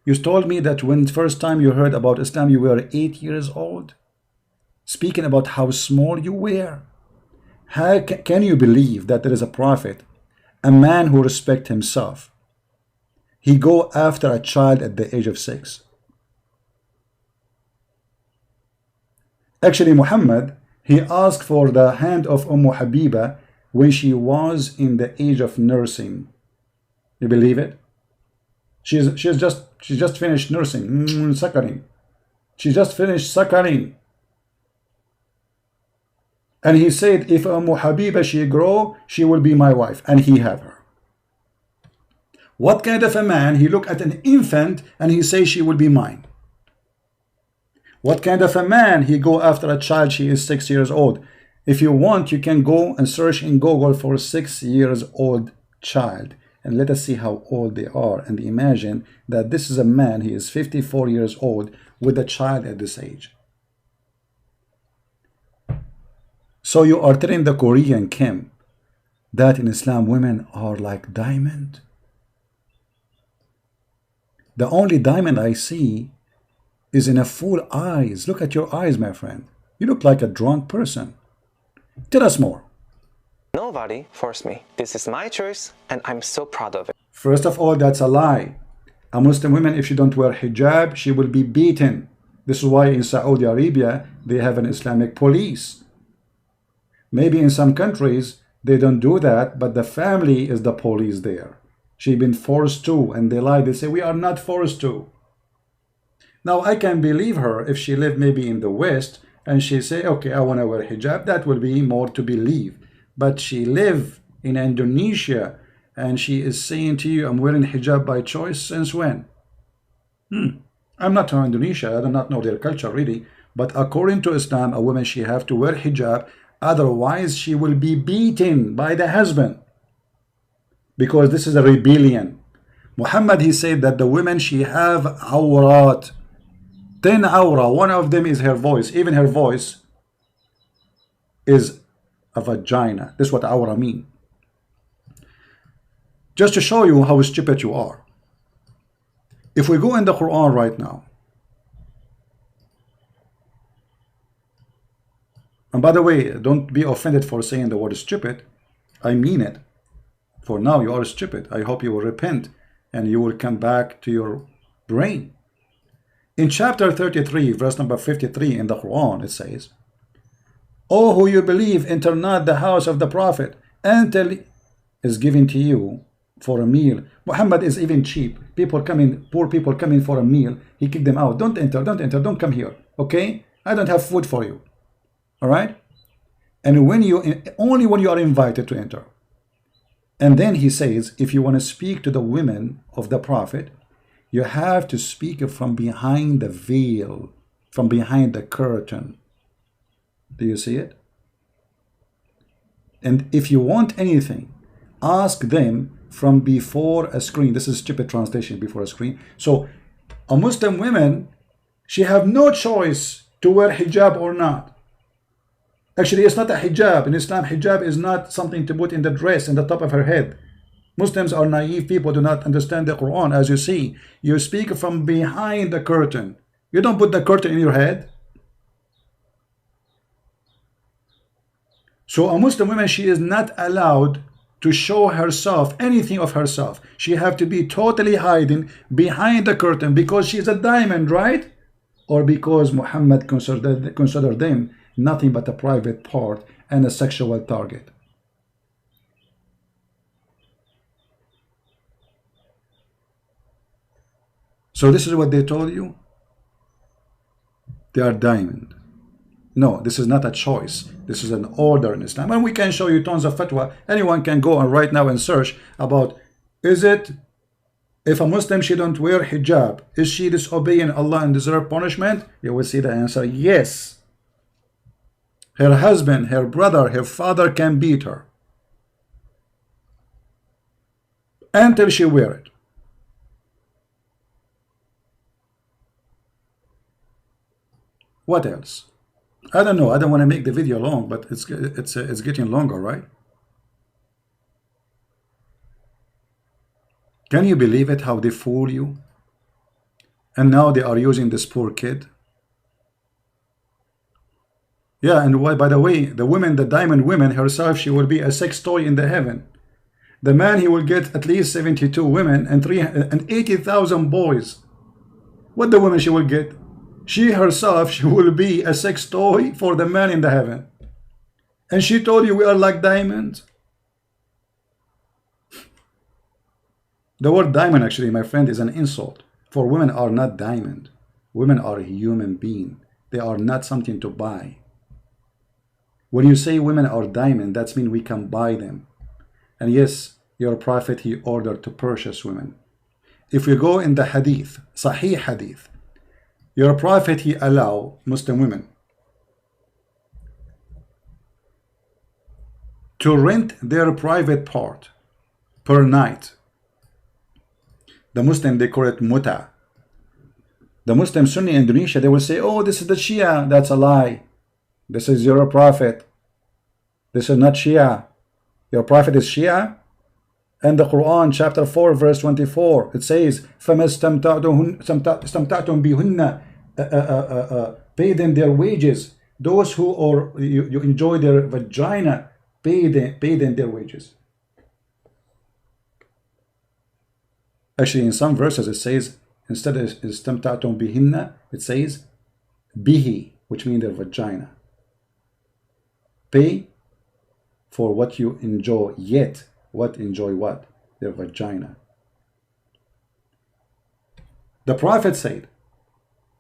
You told me that when first time you heard about Islam, you were 8 years old. Speaking about how small you were. How can you believe that there is a prophet, a man who respects himself, he go after a child at the age of 6? Actually, Muhammad, he asked for the hand of Habiba when she was in the age of nursing. You believe it? She just finished nursing, suckling. She just finished suckling. And he said, if Habiba, she grow, she will be my wife. And he have her. What kind of a man? He look at an infant and he say, she will be mine. What kind of a man? He go after a child, she is 6 years old. If you want, you can go and search in Google for 6 years old child. And let us see how old they are. And imagine that this is a man, he is 54 years old with a child at this age. So you are telling the Korean Kim that in Islam women are like diamond? The only diamond I see is in a full eyes. Look at your eyes, my friend. You look like a drunk person. Tell us more. Nobody forced me. This is my choice, and I'm so proud of it. First of all, that's a lie. A Muslim woman, if she don't wear hijab, she will be beaten. This is why in Saudi Arabia, they have an Islamic police. Maybe in some countries, they don't do that, but the family is the police there. She's been forced to, and they lie. They say, we are not forced to. Now, I can believe her if she lived maybe in the West, and she say, okay, I want to wear hijab. That will be more to believe. But she live in Indonesia, and she is saying to you, I'm wearing hijab by choice. Since when? I'm not from Indonesia. I do not know their culture really. But according to Islam, a woman, she have to wear hijab. Otherwise, she will be beaten by the husband. Because this is a rebellion. Muhammad, he said that the women, she have awrat. 10 awra. One of them is her voice. Even her voice is a vagina. This is what awra mean. Just to show you how stupid you are. If we go in the Quran right now, and by the way, don't be offended for saying the word stupid. I mean it. For now, you are stupid. I hope you will repent and you will come back to your brain. In chapter 33, verse number 53 in the Quran, it says, O who you believe, enter not the house of the Prophet until is given to you for a meal. Muhammad is even cheap. People coming, poor people coming for a meal. He kicked them out. Don't enter, don't enter, don't come here. Okay? I don't have food for you. All right? And when you, only when you are invited to enter. And then he says, if you want to speak to the women of the Prophet, you have to speak from behind the veil, from behind the curtain. Do you see it? And if you want anything, ask them from before a screen. This is stupid translation, before a screen. So a Muslim woman, she have no choice to wear hijab or not. Actually, it's not a hijab. In Islam, hijab is not something to put in the dress, in the top of her head. Muslims are naive people, do not understand the Quran. As you see, you speak from behind the curtain. You don't put the curtain in your head. So a Muslim woman, she is not allowed to show herself, anything of herself. She have to be totally hiding behind the curtain because she is a diamond, right? Or because Muhammad considered them nothing but a private part and a sexual target. So this is what they told you? They are diamond. No, this is not a choice. This is an order in Islam. And we can show you tons of fatwa. Anyone can go and right now and search about, is it, if a Muslim, she don't wear hijab, is she disobeying Allah and deserve punishment? You will see the answer, yes. Her husband, her brother, her father can beat her until she wear it. What else? I don't know. I don't want to make the video long, but it's getting longer, right? Can you believe it? How they fool you? And now they are using this poor kid. Yeah, and why? By the way, the woman, the diamond woman herself, she will be a sex toy in the heaven. The man, he will get at least 72 women and 80,000 boys. What the woman she will get? She herself, she will be a sex toy for the man in the heaven. And she told you we are like diamonds. The word diamond, actually, my friend, is an insult. For women are not diamond. Women are a human being. They are not something to buy. When you say women are diamond, that means we can buy them. And yes, your prophet, he ordered to purchase women. If we go in the hadith, Sahih hadith, your prophet, he allow Muslim women to rent their private part per night. The Muslim, they call it muta. The Muslim Sunni in Indonesia, they will say, oh, this is the Shia. That's a lie. This is your prophet. This is not Shia. Your prophet is Shia. And the Quran, chapter 4, verse 24, it says, فَمَا اسْتَمْتَعْتُمْ بِهُنَّ pay them their wages. Those who are you enjoy their vagina, pay them their wages. Actually, in some verses it says, instead of istamta'tum bihinna, it says bihi, which means their vagina. Pay for what you enjoy, yet what enjoy what? Their vagina. The Prophet said,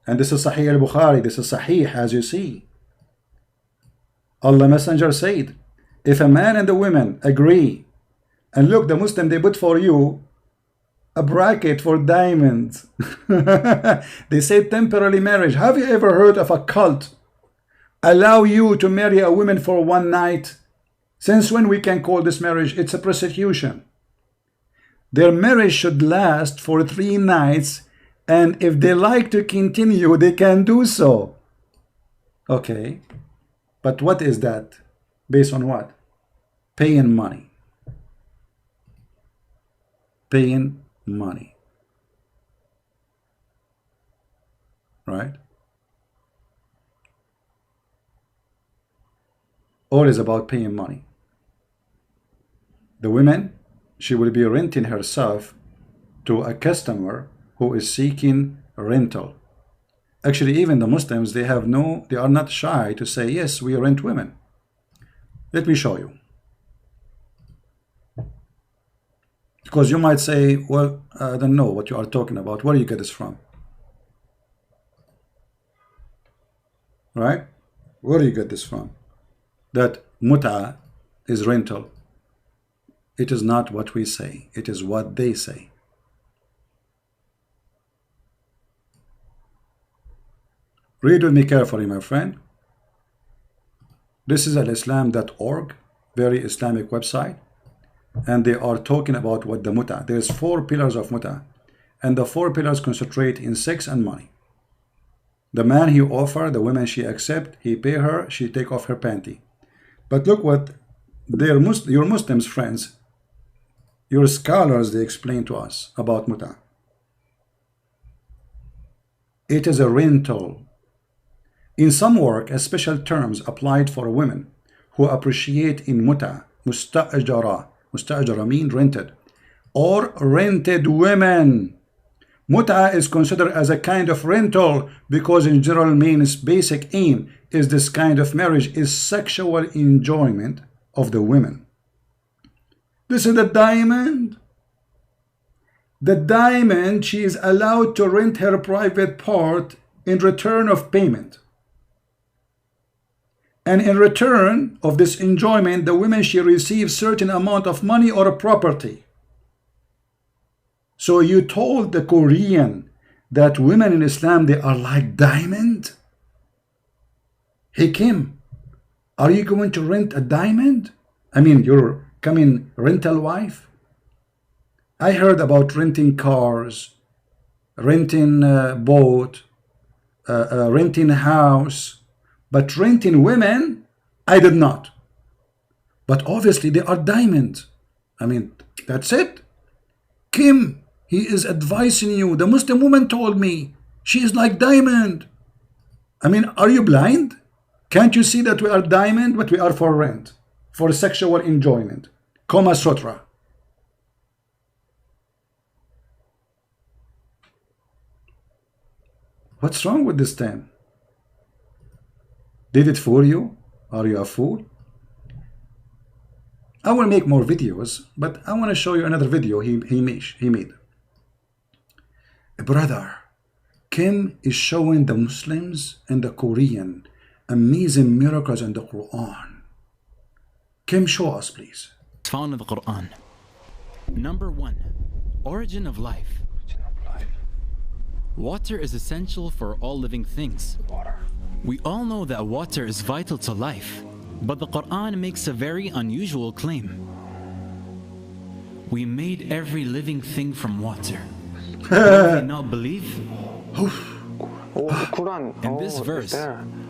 and this is Sahih al-Bukhari, this is Sahih as you see. Allah Messenger said, if a man and a woman agree, and look, the Muslim, they put for you a bracket for diamonds. They say temporary marriage. Have you ever heard of a cult allow you to marry a woman for one night? Since when we can call this marriage? It's a prostitution. Their marriage should last for 3 nights, and if they like to continue, they can do so. Okay, but what is that? Based on what? Paying money. Paying money. Right? All is about paying money. The woman, she will be renting herself to a customer who is seeking rental. Actually, even the Muslims, they are not shy to say, yes, we rent women. Let me show you. Because you might say, well, I don't know what you are talking about. Where do you get this from? Right? Where do you get this from? That mut'a is rental. It is not what we say. It is what they say. Read with me carefully, my friend. This is al-islam.org, very Islamic website. And they are talking about what the mut'a. There's 4 pillars of mut'a. And the 4 pillars concentrate in sex and money. The man he offer, the woman she accept, he pay her, she take off her panty. But look what your Muslims friends, your scholars, they explain to us about mut'a. It is a rental. In some work, a special terms applied for women who appreciate in mut'a, musta'ajara. Musta'ajara means rented, or rented women. Mut'a is considered as a kind of rental because in general means basic aim is this kind of marriage is sexual enjoyment of the women. This is the diamond. The diamond, she is allowed to rent her private part in return of payment. And in return of this enjoyment, the woman, she receives certain amount of money or property. So you told the Korean that women in Islam, they are like diamond? Hey Kim, are you going to rent a diamond? I mean, you're coming rental wife? I heard about renting cars, renting boat, renting house. But renting women, I did not. But obviously they are diamonds. I mean, that's it. Kim, he is advising you. The Muslim woman told me she is like diamond. I mean, are you blind? Can't you see that we are diamond, but we are for rent, for sexual enjoyment? Kama Sutra. What's wrong with this term? Did it fool you? Are you a fool? I will make more videos, but I want to show you another video he made. Brother, Kim is showing the Muslims and the Korean amazing miracles in the Quran. Kim, show us, please. Found in the Quran. Number 1, origin of life. Water is essential for all living things. We all know that water is vital to life, but the Quran makes a very unusual claim. We made every living thing from water. Do they not believe? In this verse,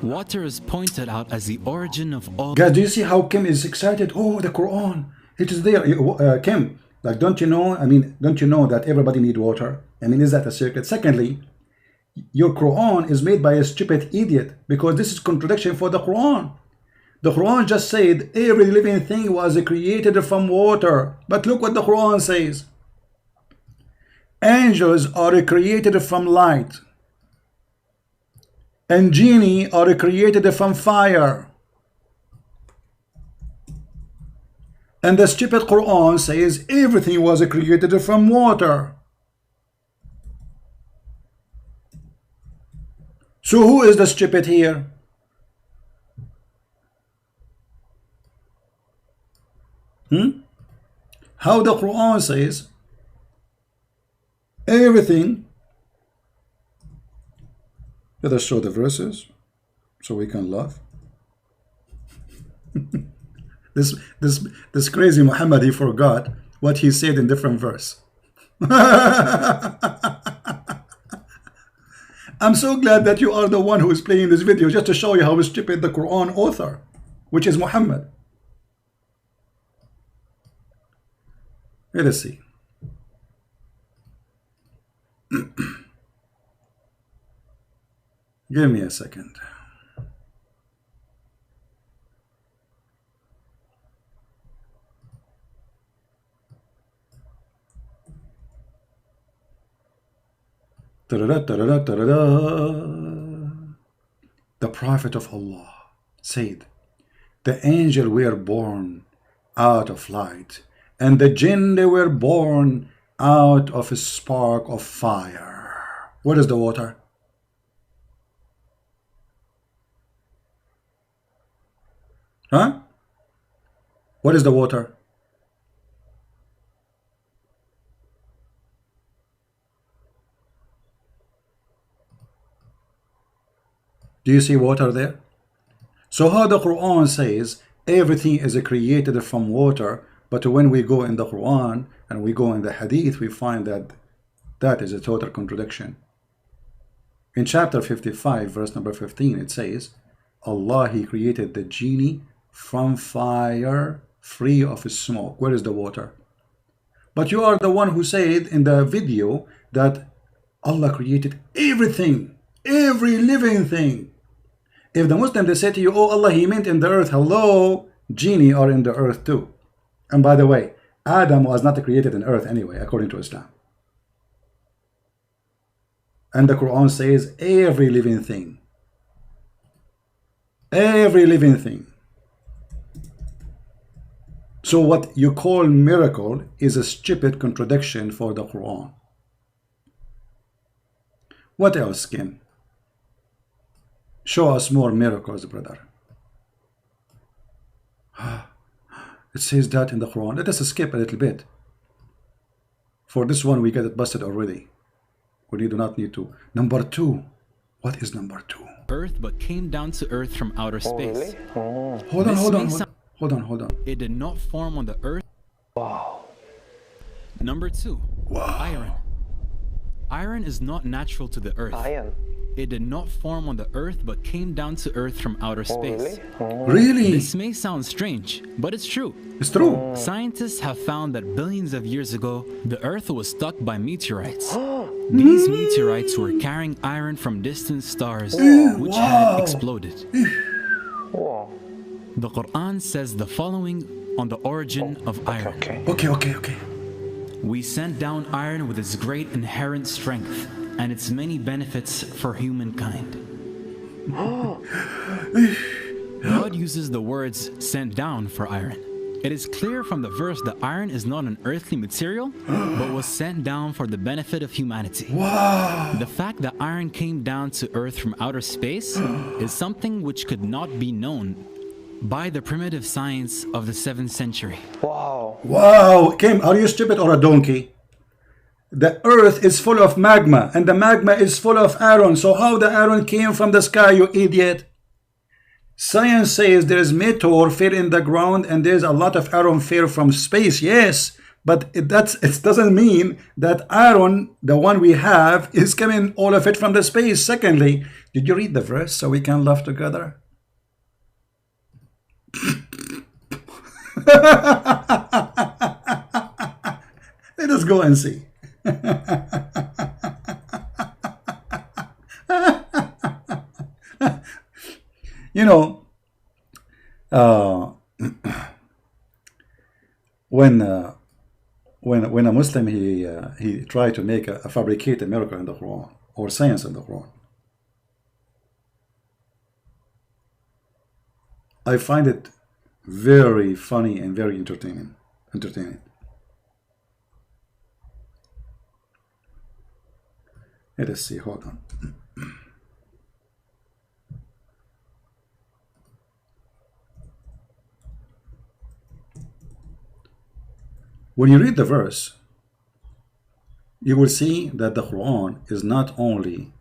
water is pointed out as the origin of all. Guys, do you see how Kim is excited? Oh, the Quran, it is there. Kim, like, don't you know? I mean, don't you know that everybody needs water? I mean, is that a secret? Secondly, your Quran is made by a stupid idiot, because this is contradiction for the Quran. The Quran just said every living thing was created from water. But look what the Quran says. Angels are created from light, and genie are created from fire. And the stupid Quran says everything was created from water. So who is the stupid here? How the Quran says everything. Let us show the verses so we can laugh. This crazy Muhammad, he forgot what he said in different verse. I'm so glad that you are the one who is playing this video just to show you how stupid the Quran author, which is Muhammad. Let us see. Give me a second. The Prophet of Allah said, the angel were born out of light, and the jinn they were born out of a spark of fire. What is the water? Huh? What is the water? Do you see water there? So how the Quran says everything is created from water, but when we go in the Quran and we go in the Hadith, we find that that is a total contradiction. In chapter 55, verse number 15, it says, Allah, He created the genie from fire, free of smoke. Where is the water? But you are the one who said in the video that Allah created everything, every living thing. If the Muslim, they say to you, oh Allah, He meant in the earth. Hello, genie are in the earth too. And by the way, Adam was not created in earth anyway, according to Islam. And the Quran says every living thing. Every living thing. So what you call miracle is a stupid contradiction for the Quran. What else, Kim? Show us more miracles, brother. It says that in the Quran. Let us skip a little bit. For this one, we get it busted already. We do not need to. Number 2. What is number 2? Earth, but came down to earth from outer space. Oh, really? Hold on, hold on. It did not form on the earth. Wow. Number 2. Wow. Iron. Iron is not natural to the earth. Iron. It did not form on the earth, but came down to earth from outer Oh, space. really? Oh. Really? This may sound strange, but it's true. It's true. Scientists have found that billions of years ago, the earth was struck by meteorites. These meteorites were carrying iron from distant stars, which had exploded. Wow. The Quran says the following on the origin of iron. Okay. We sent down iron with its great inherent strength and its many benefits for humankind. God uses the words sent down for iron. It is clear from the verse that iron is not an earthly material, but was sent down for the benefit of humanity. Wow. The fact that iron came down to earth from outer space is something which could not be known by the primitive science of the 7th century. Wow. Wow. Kim, are you stupid or a donkey? The earth is full of magma, and the magma is full of iron. So how the iron came from the sky, you idiot? Science says there is meteor fell in the ground and there's a lot of iron fell from space. Yes, but it doesn't mean that iron, the one we have, is coming all of it from the space. Secondly, did you read the verse so we can laugh together? Let us go and see. You know, when when a Muslim he tried to make a fabricate a miracle in the Quran or science in the Quran, I find it very funny and very entertaining. Let us see. Hold on. When you read the verse, you will see that the Quran is not only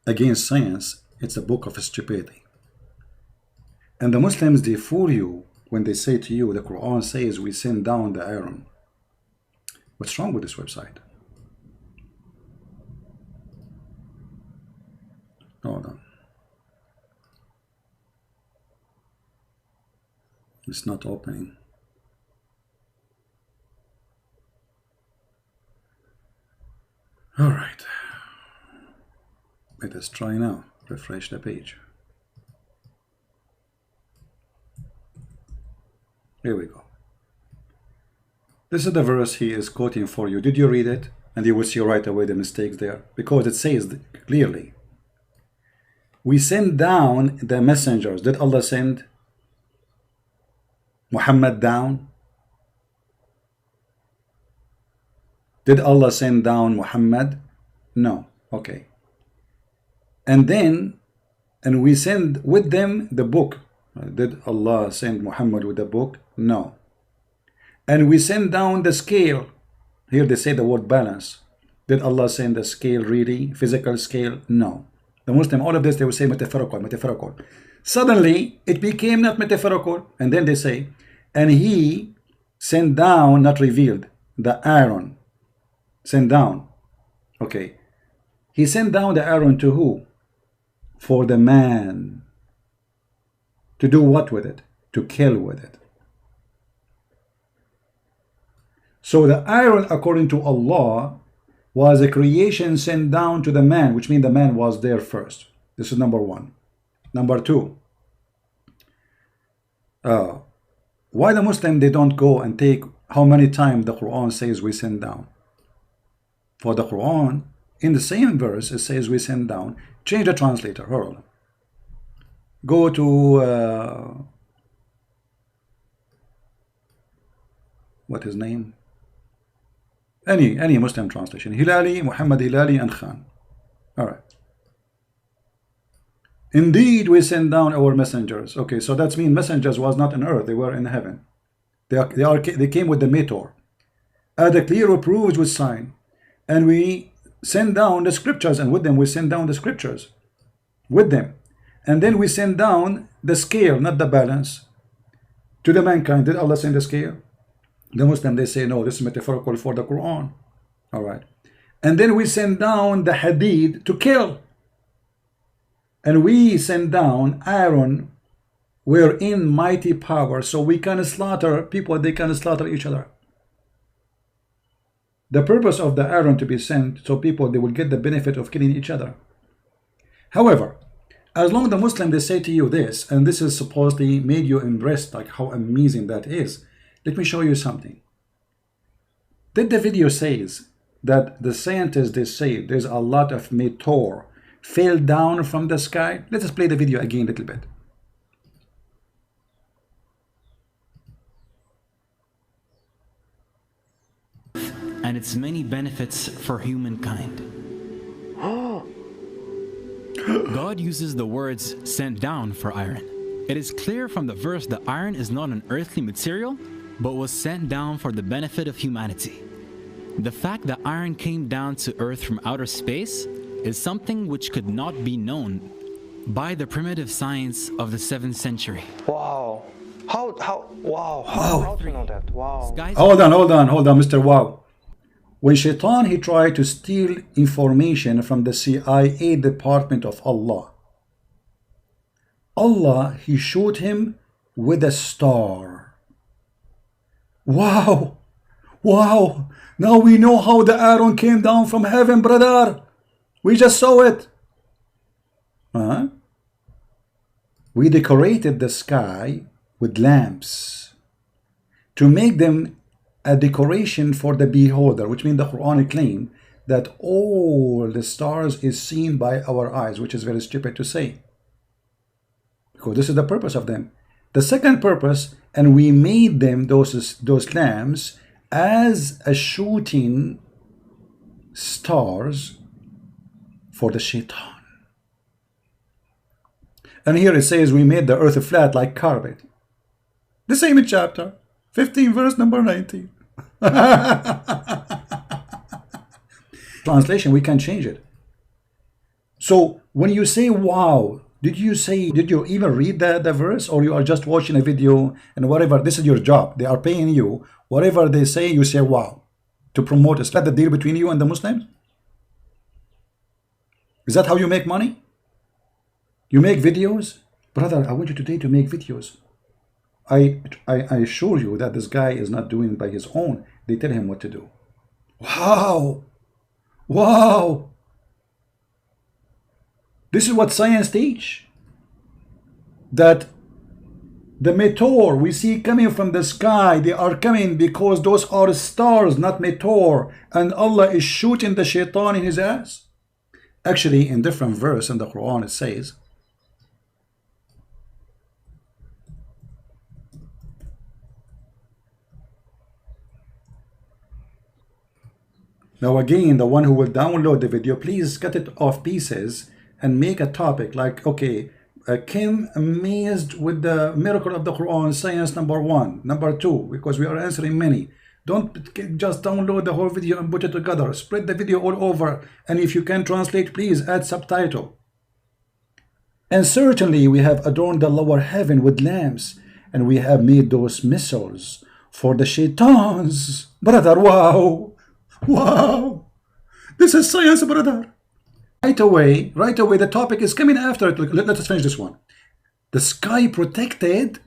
against science, it's a book of stupidity. And the Muslims, they fool you when they say to you, the Quran says we send down the iron. What's wrong with this website? Hold on. It's not opening. All right. Let us try now. Refresh the page. Here we go. This is the verse he is quoting for you. Did you read it? And you will see right away the mistakes there, because it says clearly, we send down the messengers. Did Allah send Muhammad down? Did Allah send down Muhammad? No. Okay. And we send with them the book. Did Allah send Muhammad with the book? No. And we send down the scale. Here they say the word balance. Did Allah send the scale really? Physical scale? No. The Muslim, all of this, they will say metaphorical. Suddenly, it became not metaphorical. And then they say, and he sent down, not revealed, the iron. Sent down. Okay. He sent down the iron to who? For the man. To do what with it? To kill with it. So the iron, according to Allah, was a creation sent down to the man, which means the man was there first. This is number one. Number two, why the Muslim, they don't go and take how many times the Quran says we send down? For the Quran, in the same verse, it says we send down. Change the translator. Hold on. Go to what his name? Any Muslim translation. Hilali, Muhammad Hilali, and Khan. All right. Indeed, we send down our messengers. Okay, so that means messengers was not on earth; they were in heaven. They came with the meteor, the clear proofs with sign, and we send down the scriptures, and with them we send down the scriptures, with them, and then we send down the scale, not the balance, to the mankind. Did Allah send the scale? The Muslim, they say no, this is metaphorical for the Quran. All right. And then we send down the hadid to kill. And we send down iron wherein mighty power, so we can slaughter people, they can slaughter each other. The purpose of the iron to be sent, so people, they will get the benefit of killing each other. However, as long as the Muslim, they say to you this, and this is supposedly made you impressed, like how amazing that is. Let me show you something. Did the video says that the scientists, they say there's a lot of meteor fell down from the sky? Let us play the video again a little bit. And its many benefits for humankind. God uses the words sent down for iron. It is clear from the verse that iron is not an earthly material, but was sent down for the benefit of humanity. The fact that iron came down to earth from outer space is something which could not be known by the primitive science of the 7th century. Wow. How do you know that? Wow. Hold on, Mr. Wow. When Shaitan, he tried to steal information from the CIA department of Allah, he showed him with a star. Wow. Now we know how the iron came down from heaven, brother. We just saw it. We decorated the sky with lamps to make them a decoration for the beholder, which means the Quran claim that all the stars is seen by our eyes, which is very stupid to say, because this is the purpose of them. The second purpose, and we made them, those lamps, as a shooting stars for the shaitan. And here it says we made the earth flat like carpet. The same in chapter 15, verse number 19. Translation, we can change it. So when you say wow, did you even read the verse, or you are just watching a video and whatever? This is your job. They are paying you. Whatever they say, you say wow, to promote. Is that the deal between you and the Muslims? Is that how you make money? You make videos? Brother, I want you today to make videos. I assure you that this guy is not doing it by his own. They tell him what to do. Wow. Wow. This is what science teach. That the meteor we see coming from the sky, they are coming because those are stars, not meteor. And Allah is shooting the shaitan in his ass. Actually, in different verse in the Quran, it says, now again, the one who will download the video, please cut it off pieces and make a topic like, okay, Kim amazed with the miracle of the Quran, science number 1, number 2, because we are answering many. Don't just download the whole video and put it together. Spread the video all over. And if you can translate, please add subtitle. And certainly we have adorned the lower heaven with lamps, and we have made those missiles for the shaitans. Brother, wow. Wow. This is science, brother. Right away, the topic is coming after it. Let us finish this one. The sky protected.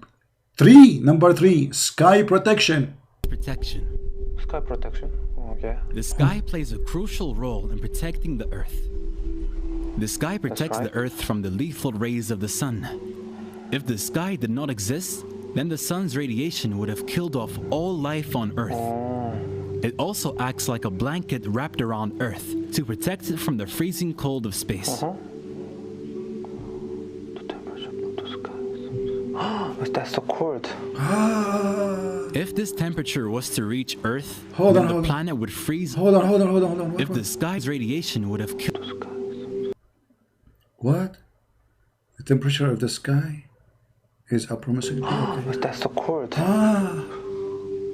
Number 3, sky protection. Sky protection. Okay. The sky plays a crucial role in protecting the earth. The sky protects the earth from the lethal rays of the sun. If the sky did not exist, then the sun's radiation would have killed off all life on earth. It also acts like a blanket wrapped around earth to protect it from the freezing cold of space. That's so cold. If this temperature was to reach Earth, the planet would freeze. Hold on. If the sky's radiation would have killed. What? The temperature of the sky is approximately. Okay. That's so cold.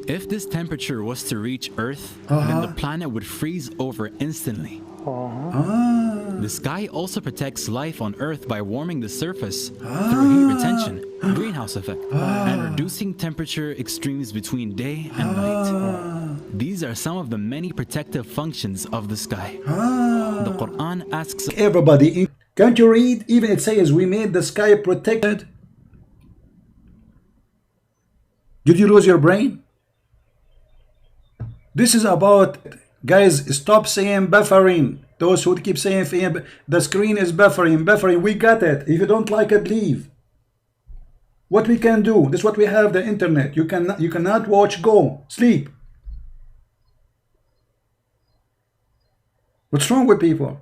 If this temperature was to reach Earth, then the planet would freeze over instantly. The sky also protects life on Earth by warming the surface through heat retention, greenhouse effect, and reducing temperature extremes between day and night. These are some of the many protective functions of the sky. The Quran asks everybody, can't you read? Even it says we made the sky protected. Did you lose your brain? This is about, guys, stop saying buffering. Those who keep saying the screen is buffering, we got it. If you don't like it, leave. What we can do, this is what we have, the internet. You cannot watch, go, sleep. What's wrong with people?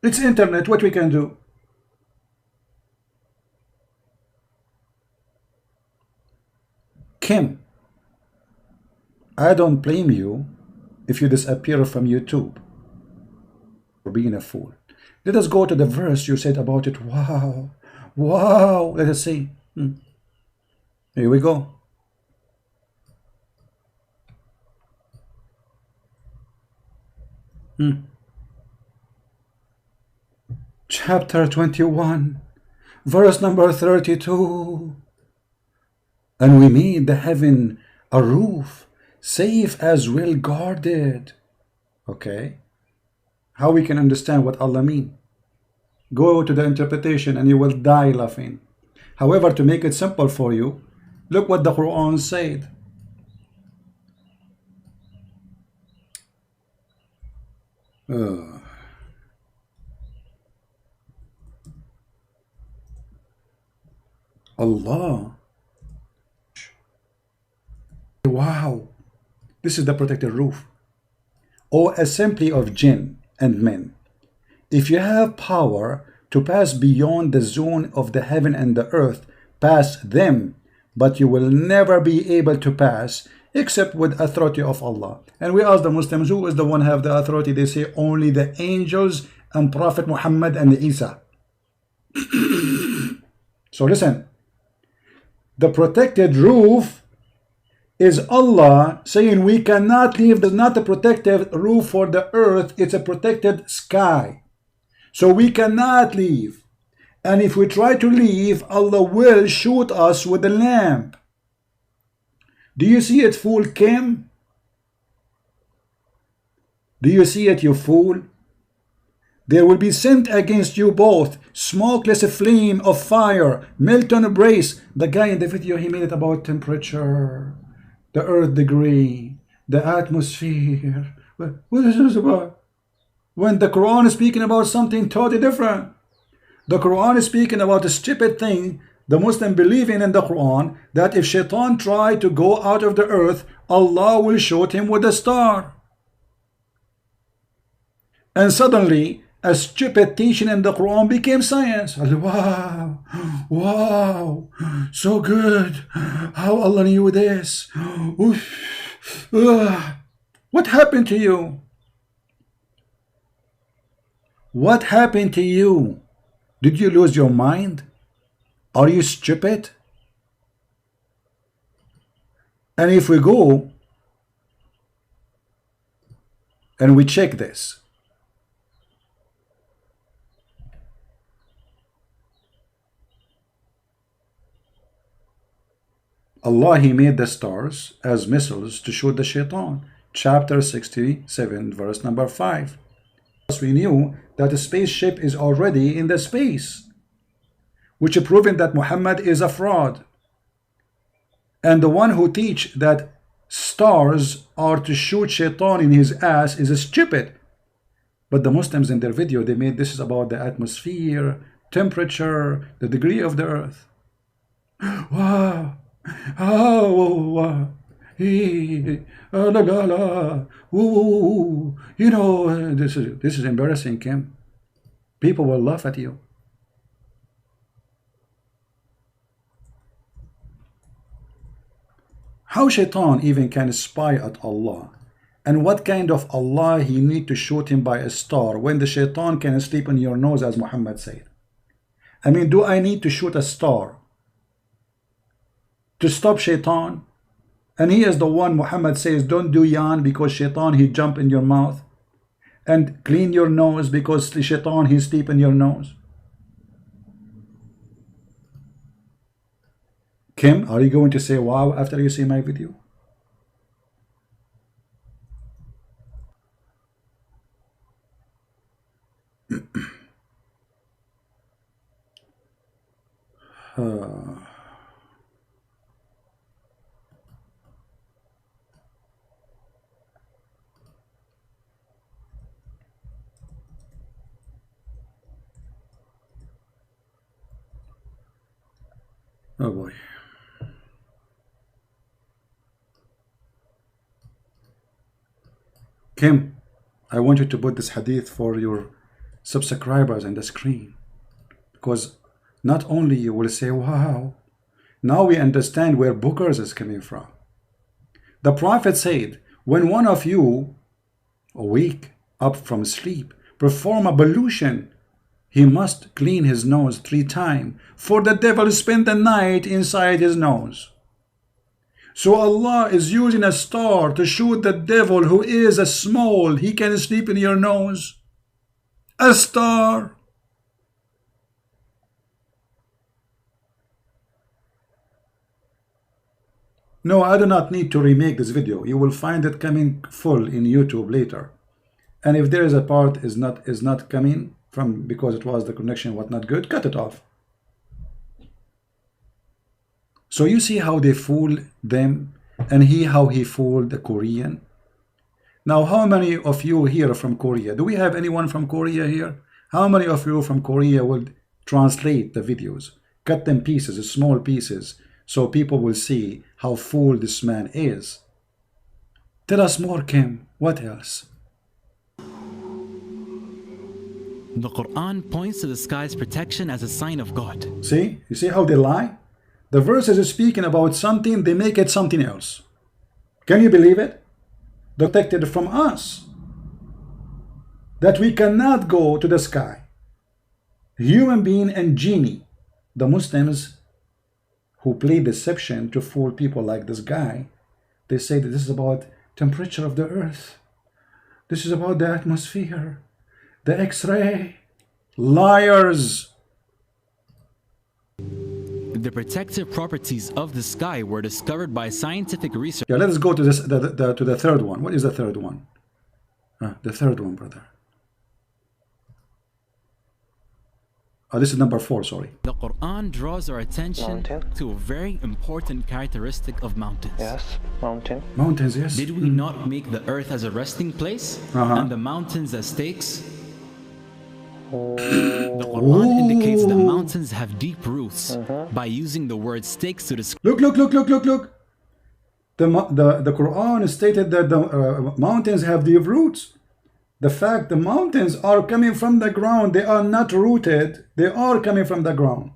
It's internet, what we can do. Kim, I don't blame you if you disappear from YouTube for being a fool. Let us go to the verse you said about it. Wow. Wow. Let us see. Here we go. Chapter 21, verse number 32. And we made the heaven a roof, safe as well guarded. Okay. How we can understand what Allah mean? Go to the interpretation and you will die laughing. However, to make it simple for you, look what the Quran said. Allah wow, this is the protected roof. O assembly of jinn and men, if you have power to pass beyond the zone of the heaven and the earth, pass them, but you will never be able to pass except with authority of Allah. And we ask the Muslims, who is the one have the authority? They say only the angels and Prophet Muhammad and Isa. So listen, the protected roof is Allah saying we cannot leave. There's not a protected roof for the earth, it's a protected sky. So we cannot leave. And if we try to leave, Allah will shoot us with a lamp. Do you see it, fool Kim? Do you see it, you fool? There will be sent against you both smokeless flame of fire, Milton Brace. The guy in the video, he made it about temperature, the earth degree, the atmosphere. What is this about? When the Quran is speaking about something totally different. The Quran is speaking about a stupid thing the Muslim believing in the Quran, that if Shaitan tried to go out of the earth, Allah will shoot him with a star. And suddenly a stupid teaching in the Quran became science. Wow, wow, so good. How Allah knew this. What happened to you? What happened to you? Did you lose your mind? Are you stupid? And if we go and we check this, Allah, He made the stars as missiles to shoot the Shaitan. Chapter 67, verse number 5. We knew that a spaceship is already in the space, which is proving that Muhammad is a fraud. And the one who teach that stars are to shoot Shaitan in his ass is stupid. But the Muslims in their video, they made this is about the atmosphere, temperature, the degree of the earth. Wow. Oh, wow. La, la, la. Ooh. You know, this is embarrassing, Kim. People will laugh at you. How Shaitan even can spy at Allah, and what kind of Allah he need to shoot him by a star when the Shaitan can sleep in your nose, as Muhammad said. I mean, do I need to shoot a star to stop Shaitan? And he is the one, Muhammad says, don't do yan because Shaitan he jump in your mouth, and clean your nose because Shaitan he sleep in your nose. Kim, are you going to say wow after you see my video? Oh boy. Kim, I want you to put this hadith for your subscribers on the screen, because not only you will say, wow, now we understand where Bookers is coming from. The Prophet said, when one of you awake up from sleep, perform ablution, he must clean his nose 3 times, for the devil spend the night inside his nose. So Allah is using a star to shoot the devil who is a small, he can sleep in your nose. A star. No, I do not need to remake this video. You will find it coming full in YouTube later. And if there is a part is not coming from because it was the connection was not good, cut it off. So you see how they fool them, and how he fooled the Korean. Now, how many of you here are from Korea? Do we have anyone from Korea here? How many of you from Korea will translate the videos, cut them pieces, small pieces, so people will see how fool this man is? Tell us more, Kim. What else? The Quran points to the sky's protection as a sign of God. See? You see how they lie? The verses are speaking about something, they make it something else. Can you believe it? Protected from us. That we cannot go to the sky. Human being and genie. The Muslims who play deception to fool people like this guy, they say that this is about temperature of the earth. This is about the atmosphere. The X-ray. Liars. The protective properties of the sky were discovered by scientific research. Yeah, let us go to this to the third one. What is the third one? The third one, brother. This is number 4, sorry. The Quran draws our attention to a very important characteristic of mountains. Yes, mountain. Mountains, yes. Did we not make the earth as a resting place and the mountains as stakes? The Quran indicates that mountains have deep roots by using the word stakes to describe. Look. The Quran stated that the mountains have deep roots. The fact the mountains are coming from the ground, they are not rooted, they are coming from the ground.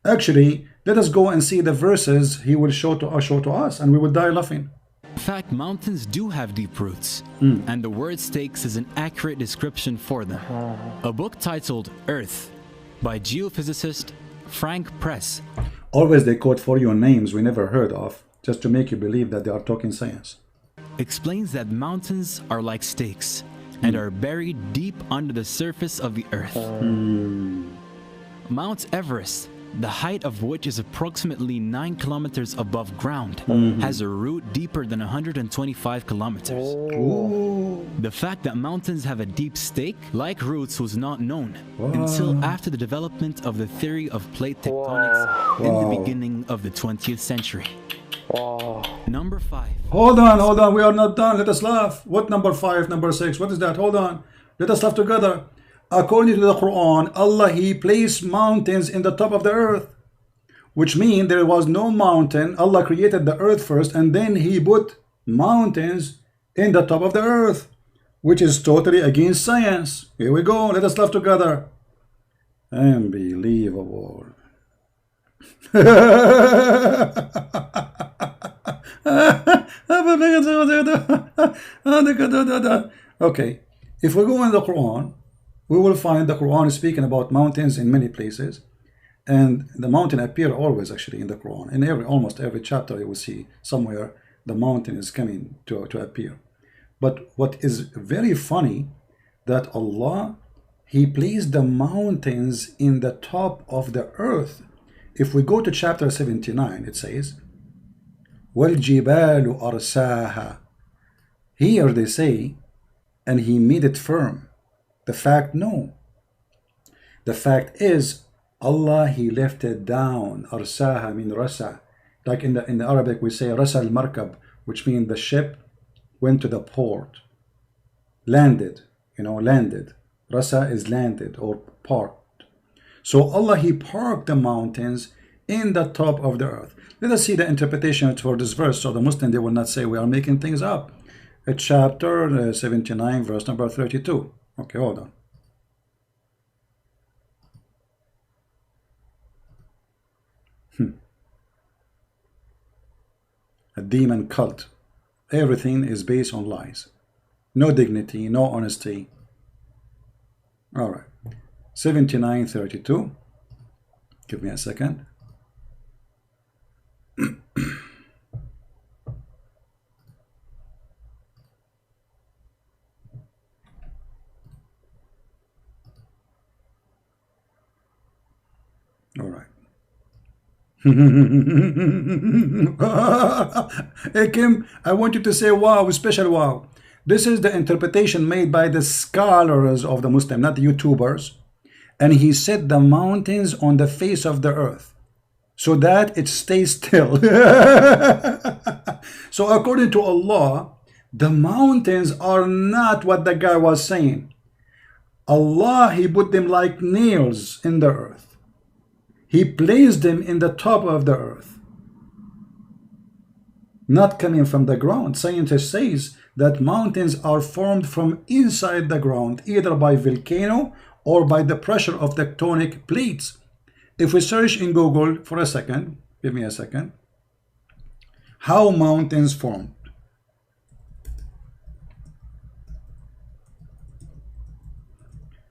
Actually, let us go and see the verses he will show to us, and we will die laughing. In fact, mountains do have deep roots, and the word stakes is an accurate description for them. A book titled Earth by geophysicist Frank Press. Always they quote for you names we never heard of, just to make you believe that they are talking science. Explains that mountains are like stakes and are buried deep under the surface of the earth. Mount Everest, the height of which is approximately 9 kilometers above ground, has a root deeper than 125 kilometers. The fact that mountains have a deep stake, like roots, was not known until after the development of the theory of plate tectonics in the beginning of the 20th century. Number 5. Hold on, we are not done. Let us laugh. What number 5, number 6? What is that? Hold on. Let us laugh together. According to the Quran, Allah, He placed mountains in the top of the earth, which means there was no mountain. Allah created the earth first, and then He put mountains in the top of the earth, which is totally against science. Here we go. Let us laugh together. Unbelievable. Okay, if we go in the Quran, we will find the Quran is speaking about mountains in many places, and the mountain appear always actually in the Quran. In almost every chapter you will see somewhere the mountain is coming to appear. But what is very funny, that Allah, He placed the mountains in the top of the earth. If we go to chapter 79, it says, وَالْجِبَالُ أَرْسَاهَا. Here they say, and He made it firm. The fact, no. The fact is, Allah, He left it down. أرساها mean rasa. Like in the Arabic we say rasa al-markab, which means the ship went to the port. Landed, landed. Rasa is landed or parked. So Allah, He parked the mountains in the top of the earth. Let us see the interpretation for this verse, so the Muslim, they will not say we are making things up. It's chapter 79, verse number 32. Okay, hold on. A demon cult. Everything is based on lies. No dignity, no honesty. All right. 79:32. Give me a second. All right. Hey Kim, I want you to say wow, special wow. This is the interpretation made by the scholars of the Muslim, not the YouTubers. And he set the mountains on the face of the earth so that it stays still. So according to Allah, the mountains are not what the guy was saying. Allah, He put them like nails in the earth. He placed them in the top of the earth. not coming from the ground. Scientists says that mountains are formed from inside the ground, either by volcano or by the pressure of tectonic plates. If we search in Google for a second, give me a second, how mountains formed.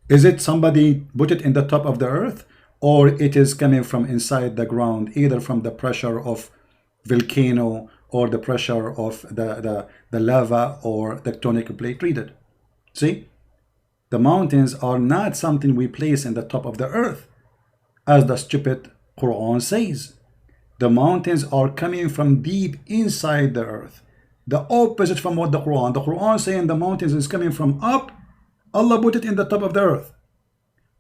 Is it somebody put it in the top of the earth, or it is coming from inside the ground, either from the pressure of volcano or the pressure of the lava or tectonic plate? Read it. See, the mountains are not something we place in the top of the earth, as the stupid Quran says. The mountains are coming from deep inside the earth, the opposite from what the Quran saying the mountains is coming from up. Allah put it in the top of the earth,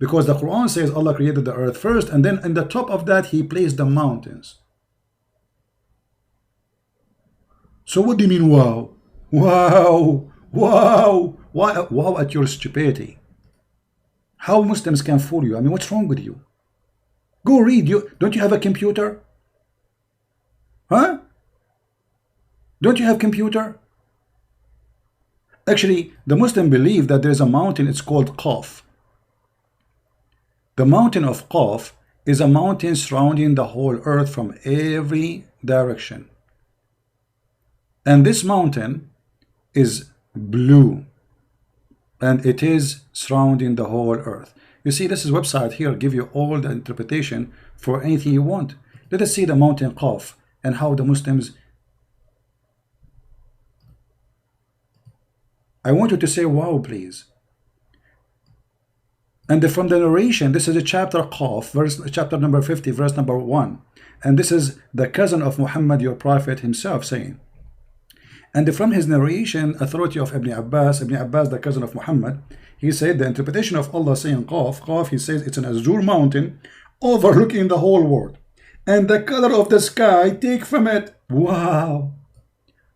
because the Quran says Allah created the earth first, and then in the top of that He placed the mountains. So what do you mean, wow? Wow, wow, wow at your stupidity? How Muslims can fool you? I mean, what's wrong with you? Go read. Don't you have a computer? Huh? Don't you have computer? Actually, the Muslim believe that there is a mountain, it's called Qaf. The mountain of Qaf is a mountain surrounding the whole earth from every direction. And this mountain is blue, and it is surrounding the whole earth. You see, this is website here, give you all the interpretation for anything you want. Let us see the mountain Qaf and how the Muslims. I want you to say wow, please. And from the narration, this is a chapter Qaf, chapter number 50, verse number 1. And this is the cousin of Muhammad, your prophet himself, saying. And from his narration, authority of Ibn Abbas, the cousin of Muhammad, he said the interpretation of Allah saying Qaf, he says it's an azure mountain overlooking the whole world. And the color of the sky, take from it. Wow.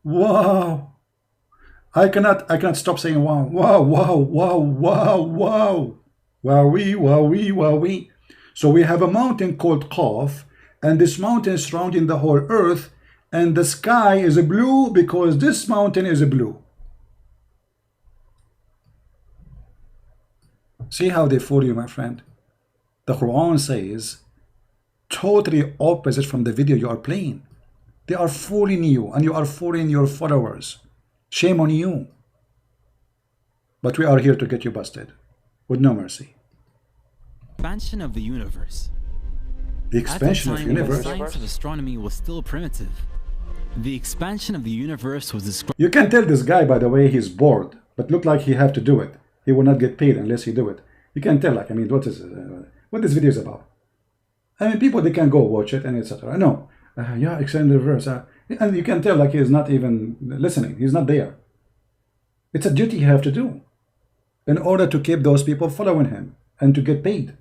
Wow. I cannot stop saying wow, wow, wow, wow, wow, wow, wowee, wowee, wowee. So we have a mountain called Qaf, and this mountain is surrounding the whole earth, and the sky is blue because this mountain is blue. See how they fool you, my friend? The Quran says totally opposite from the video you are playing. They are fooling you, and you are fooling your followers. Shame on you. But we are here to get you busted with no mercy. Expansion of the universe. The expansion of the universe. The science of astronomy was still primitive. The expansion of the universe was described. You can tell this guy, by the way, he's bored, but look like he have to do it. He will not get paid unless he do it. You can tell, like, I mean, what this video is about. I mean, people, they can go watch it and etc. No, yeah, extend the verse. And you can tell, like, he is not even listening. He's not there. It's a duty you have to do in order to keep those people following him and to get paid.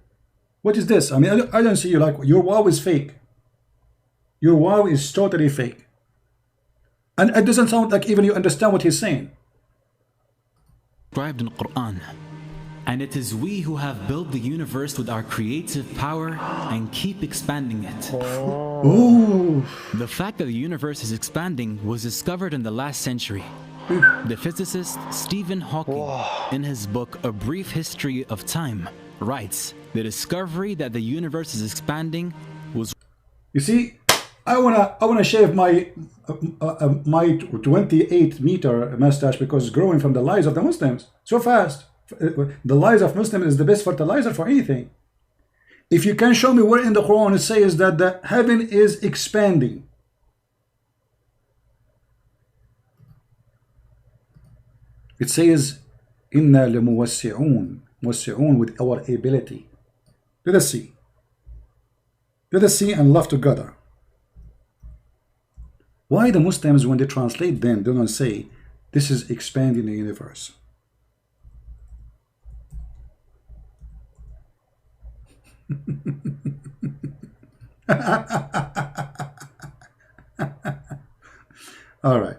What is this? I mean, I don't see you, like, your wow is fake. Your wow is totally fake. And it doesn't sound like even you understand what he's saying. Described in Quran. And it is we who have built the universe with our creative power and keep expanding it. Ooh. The fact that the universe is expanding was discovered in the last century. The physicist Stephen Hawking, in his book A Brief History of Time, writes, the discovery that the universe is expanding was... You see, I wanna shave my 28-meter mustache because it's growing from the lies of the Muslims so fast. The lies of Muslims is the best fertilizer for anything. If you can show me where in the Quran it says that the heaven is expanding. It says, Inna لموسعون, موسعون, with our ability. Let us see. Let us see and love together. Why the Muslims, when they translate them, do not say, this is expanding the universe? All right.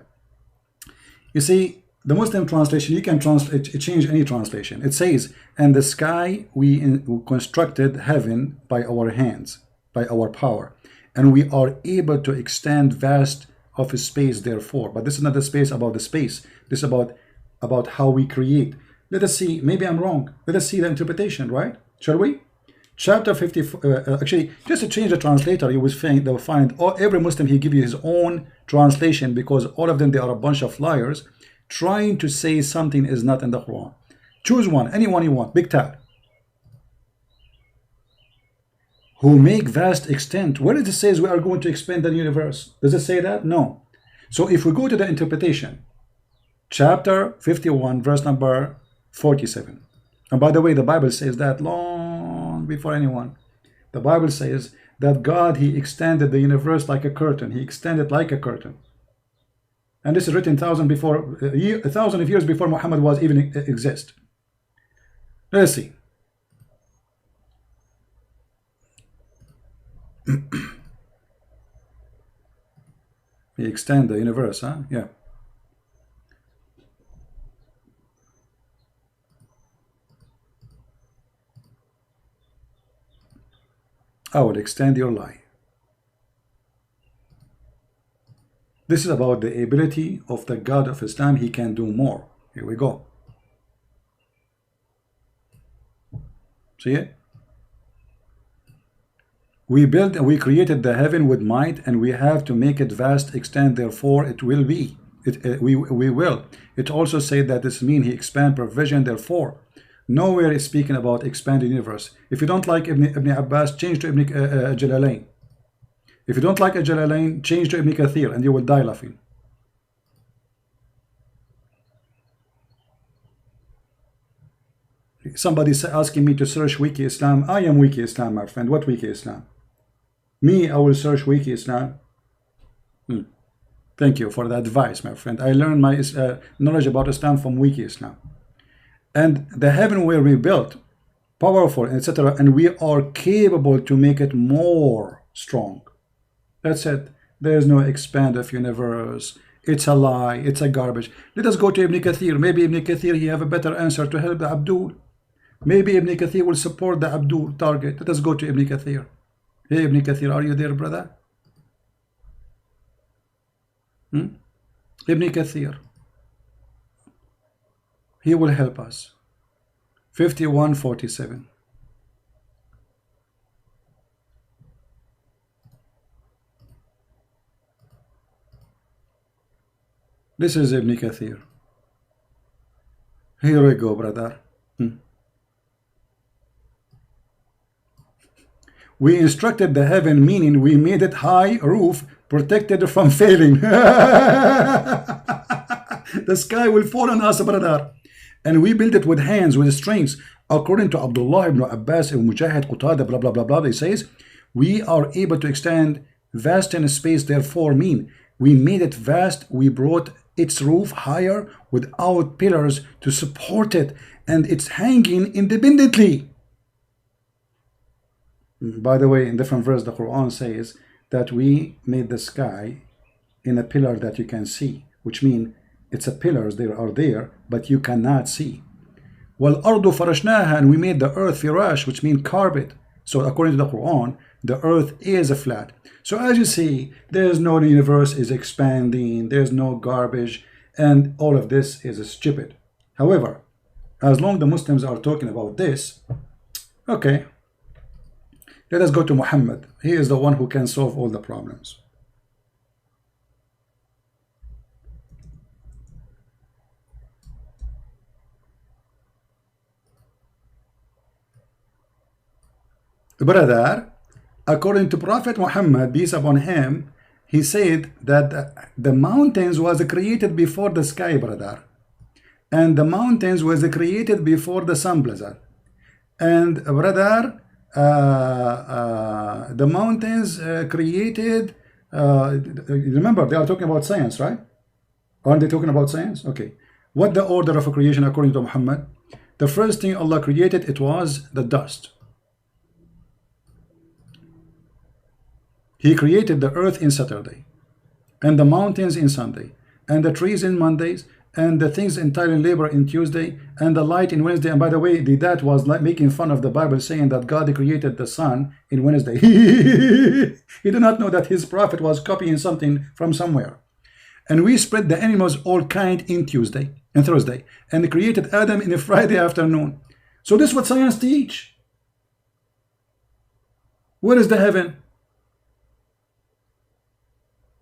You see, the Muslim translation, you can change any translation. It says, and the sky we constructed heaven by our hands, by our power, and we are able to extend vast of space, therefore. But this is not the space about the space. This is about how we create. Let us see. Maybe I'm wrong. Let us see the interpretation, right? Shall we? Chapter 54. Actually, just to change the translator, you will find every Muslim, he give you his own translation, because all of them, they are a bunch of liars trying to say something is not in the Quran. Choose one, anyone you want. Big tab. Who make vast extent. Where does it say we are going to expand the universe? Does it say that? No. So if we go to the interpretation, chapter 51, verse number 47. And by the way, the Bible says that long before anyone. The Bible says that God, he extended the universe like a curtain. He extended like a curtain. And this is written 1,000 of years before Muhammad was even exist. Let's see. He extend the universe, huh? Yeah. I would extend your lie. This is about the ability of the God of Islam. He can do more. Here we go. See it? We built and we created the heaven with might, and we have to make it vast extent, therefore it will be. We will. It also said that this means he expand provision, therefore. Nowhere is speaking about expanded universe. If you don't like Ibn Abbas, change to Ibn Jalalain. If you don't like Jalalain, change to Ibn Kathir, and you will die laughing. Somebody asking me to search Wiki Islam. I am Wiki Islam, my friend. What Wiki Islam? Me, I will search Wiki Islam. Thank you for the advice, my friend. I learned my knowledge about Islam from Wiki Islam. And the heaven will be built, powerful, etc. And we are capable to make it more strong. That's it. There is no expand of universe. It's a lie. It's a garbage. Let us go to Ibn Kathir. Maybe Ibn Kathir, he have a better answer to help the Abdul. Maybe Ibn Kathir will support the Abdul target. Let us go to Ibn Kathir. Hey, Ibn Kathir, are you there, brother? Ibn Kathir. He will help us. 51:47. This is Ibn Kathir. Here we go, brother. We instructed the heaven, meaning we made it high roof, protected from failing. The sky will fall on us, brother. And we built it with hands, with strings. According to Abdullah ibn Abbas and Mujahid Qatada, blah, blah, blah, blah, they says, we are able to extend vast in space, therefore mean. We made it vast, we brought its roof higher without pillars to support it, and it's hanging independently. By the way, in different verse, the Quran says that we made the sky in a pillar that you can see, which means it's a pillars, they are there, but you cannot see. وَالْأَرْضُ فَرَشْنَاهَا, and we made the earth firash, which means carpet. So according to the Quran, the earth is a flat. So as you see, there's no universe is expanding, there's no garbage, and all of this is stupid. However, as long as the Muslims are talking about this, okay, let us go to Muhammad. He is the one who can solve all the problems. Brother, according to Prophet Muhammad, peace upon him, he said that the mountains was created before the sky, brother. And the mountains was created before the sun, brother. And brother, the mountains created, remember they are talking about science, right? Aren't they talking about science? Okay. What the order of creation according to Muhammad? The first thing Allah created, it was the dust. He created the earth in Saturday, and the mountains in Sunday, and the trees in Mondays, and the things entirely labor in Tuesday, and the light in Wednesday. And by the way, that was like making fun of the Bible, saying that God created the sun in Wednesday. He did not know that his prophet was copying something from somewhere. And we spread the animals all kind in Tuesday and Thursday, and created Adam in a Friday afternoon. So this is what science teach. Where is the heaven?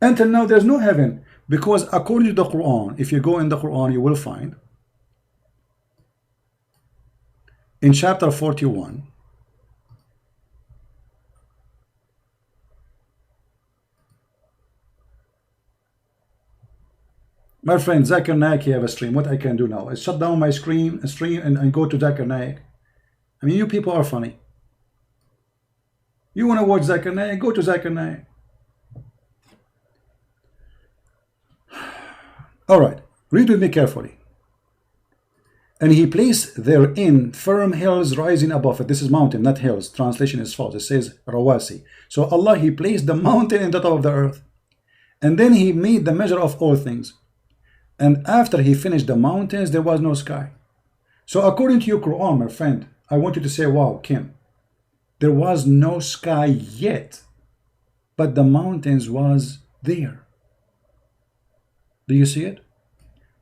Until now there's no heaven, because according to the Quran, if you go in the Quran, you will find in chapter 41, my friend Zakir Naik, he have a stream. What I can do now is shut down my stream and go to Zakir Naik. I mean, you people are funny. You want to watch Zakir Naik? Go to Zakir Naik. All right, read with me carefully. And he placed therein firm hills rising above it. This is mountain, not hills. Translation is false. It says rawasi. So Allah, he placed the mountain in the top of the earth. And then he made the measure of all things. And after he finished the mountains, there was no sky. So according to your Quran, my friend, I want you to say, wow, Kim, there was no sky yet, but the mountains was there. Do you see it?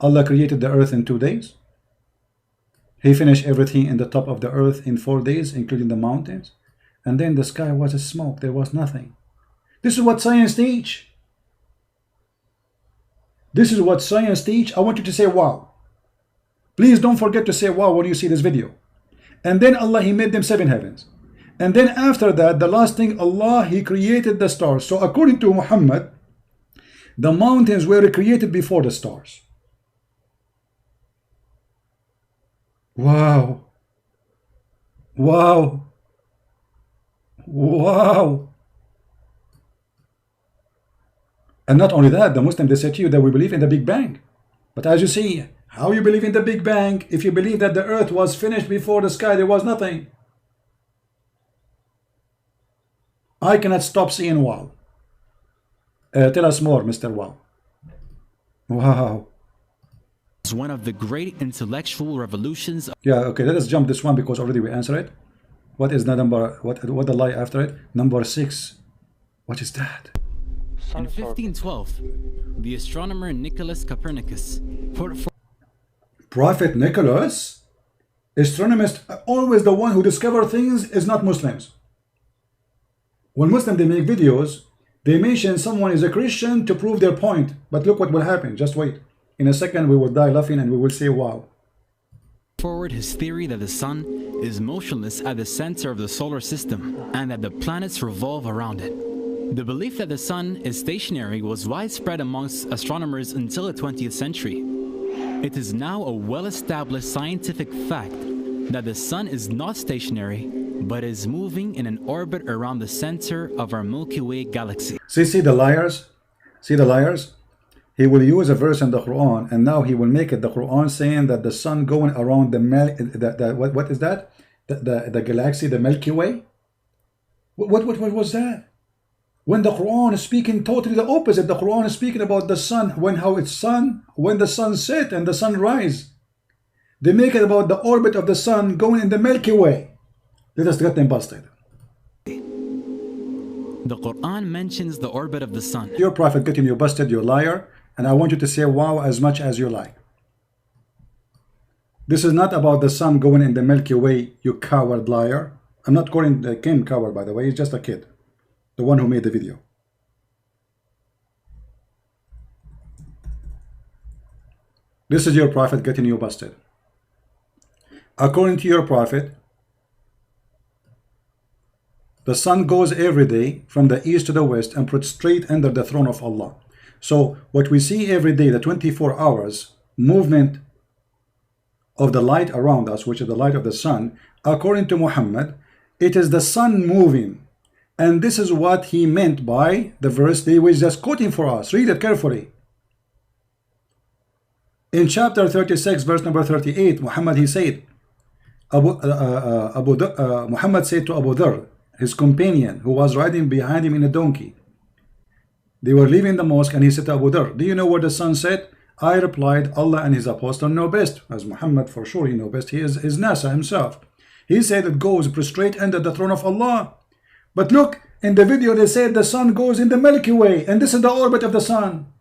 Allah created the earth in 2 days. He finished everything in the top of the earth in 4 days, including the mountains. And then the sky was a smoke. There was nothing. This is what science teach. This is what science teach. I want you to say wow. Please don't forget to say wow when you see this video. And then Allah, he made them 7 heavens. And then after that, the last thing, Allah, he created the stars. So according to Muhammad, the mountains were created before the stars. Wow. Wow. Wow. And not only that, the Muslims, they say to you that we believe in the Big Bang. But as you see, how you believe in the Big Bang if you believe that the earth was finished before the sky, there was nothing? I cannot stop seeing wow. Tell us more, Mr. Wow. Wow. It's one of the great intellectual revolutions. Yeah, okay, let us jump this one because already we answered it. What is the number, what the lie after it? Number 6. What is that? In 1512, the astronomer Nicholas Copernicus put forth. Prophet Nicholas? Astronomers, always the one who discover things is not Muslims. When Muslims, they make videos, they mention someone is a Christian to prove their point. But look what will happen. Just wait. In a second, we will die laughing and we will say, wow. Forward his theory that the sun is motionless at the center of the solar system and that the planets revolve around it. The belief that the sun is stationary was widespread amongst astronomers until the 20th century. It is now a well-established scientific fact that the sun is not stationary, but is moving in an orbit around the center of our Milky Way galaxy. See the liars? See the liars? He will use a verse in the Quran, and now he will make it the Quran saying that the sun going around what is that? The galaxy, the Milky Way? What was that? When the Quran is speaking totally the opposite. The Quran is speaking about the sun, when the sun set and the sun rise. They make it about the orbit of the sun going in the Milky Way. Let us get them busted. The Quran mentions the orbit of the sun. Your prophet getting you busted, you liar, and I want you to say wow as much as you like. This is not about the sun going in the Milky Way, you coward liar. I'm not calling Kim coward, by the way. He's just a kid, the one who made the video. This is your prophet getting you busted. According to your prophet, the sun goes every day from the east to the west and puts straight under the throne of Allah. So what we see every day, the 24 hours movement of the light around us, which is the light of the sun, according to Muhammad, it is the sun moving. And this is what he meant by the verse they were just quoting for us. Read it carefully. In chapter 36, verse number 38, Muhammad, he said, Muhammad said to Abu Dhar, his companion, who was riding behind him in a donkey. They were leaving the mosque, and he said to Abu Dhar, do you know where the sun set? I replied, Allah and his apostle know best. As Muhammad, for sure, he knows best. He is NASA himself. He said it goes prostrate under the throne of Allah. But look, in the video they said the sun goes in the Milky Way, and this is the orbit of the sun.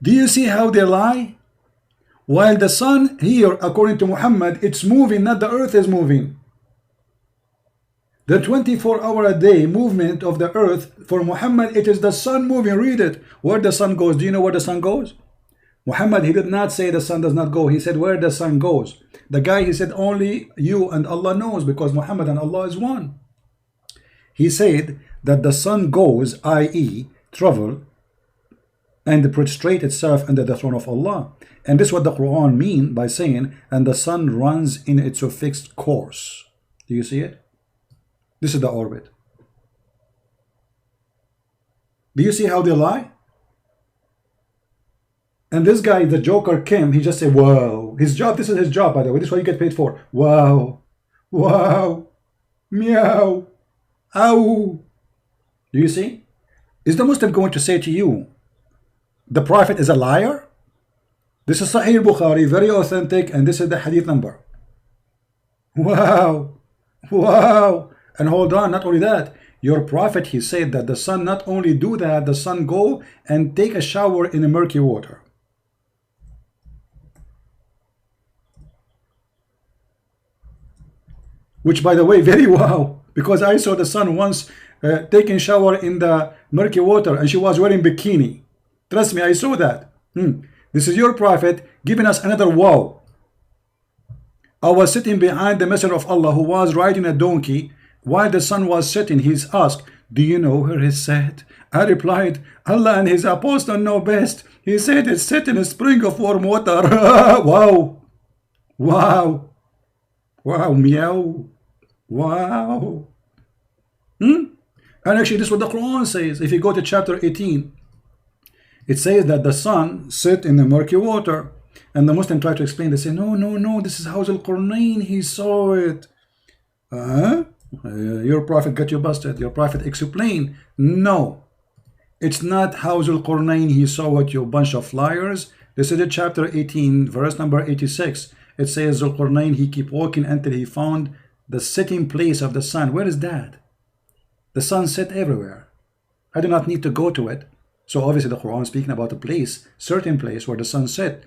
Do you see how they lie? While the sun here, according to Muhammad, it's moving, not the earth is moving. The 24-hour a day movement of the earth, for Muhammad, it is the sun moving. Read it. Where the sun goes. Do you know where the sun goes? Muhammad, he did not say the sun does not go. He said where the sun goes. The guy, he said only you and Allah knows, because Muhammad and Allah is one. He said that the sun goes, i.e. travel, and prostrate itself under the throne of Allah. And this is what the Quran means by saying, and the sun runs in its fixed course. Do you see it? This is the orbit. Do you see how they lie? And this guy, the Joker Kim, he just said, wow. His job, this is his job, by the way. This is what you get paid for. Wow. Wow. Meow. Ow. Do you see? Is the Muslim going to say to you, the Prophet is a liar? This is Sahih Bukhari, very authentic, and this is the hadith number. Wow. Wow. And hold on, not only that, your Prophet, he said that the sun not only do that, the sun go and take a shower in the murky water. Which, by the way, very wow, because I saw the sun once taking shower in the murky water, and she was wearing bikini. Trust me, I saw that. This is your Prophet giving us another wow. I was sitting behind the Messenger of Allah, who was riding a donkey while the sun was setting. He's asked, do you know where it's set? I replied, Allah and his apostle know best. He said it's set in a spring of warm water. Wow. Wow. Wow. Meow. Wow. And actually, this is what the Quran says. If you go to chapter 18, it says that the sun set in the murky water. And the Muslim tried to explain. They say, no, no, no, this is Hawz al-Qurnayn. He saw it. Your Prophet got you busted. Your Prophet explained. No, it's not Hawz al-Qurnayn. He saw it, you bunch of liars. This is the chapter 18, verse number 86. It says, Zul-Qurnayn, he kept walking until he found the setting place of the sun. Where is that? The sun set everywhere. I do not need to go to it. So obviously the Quran is speaking about a place, certain place where the sun set.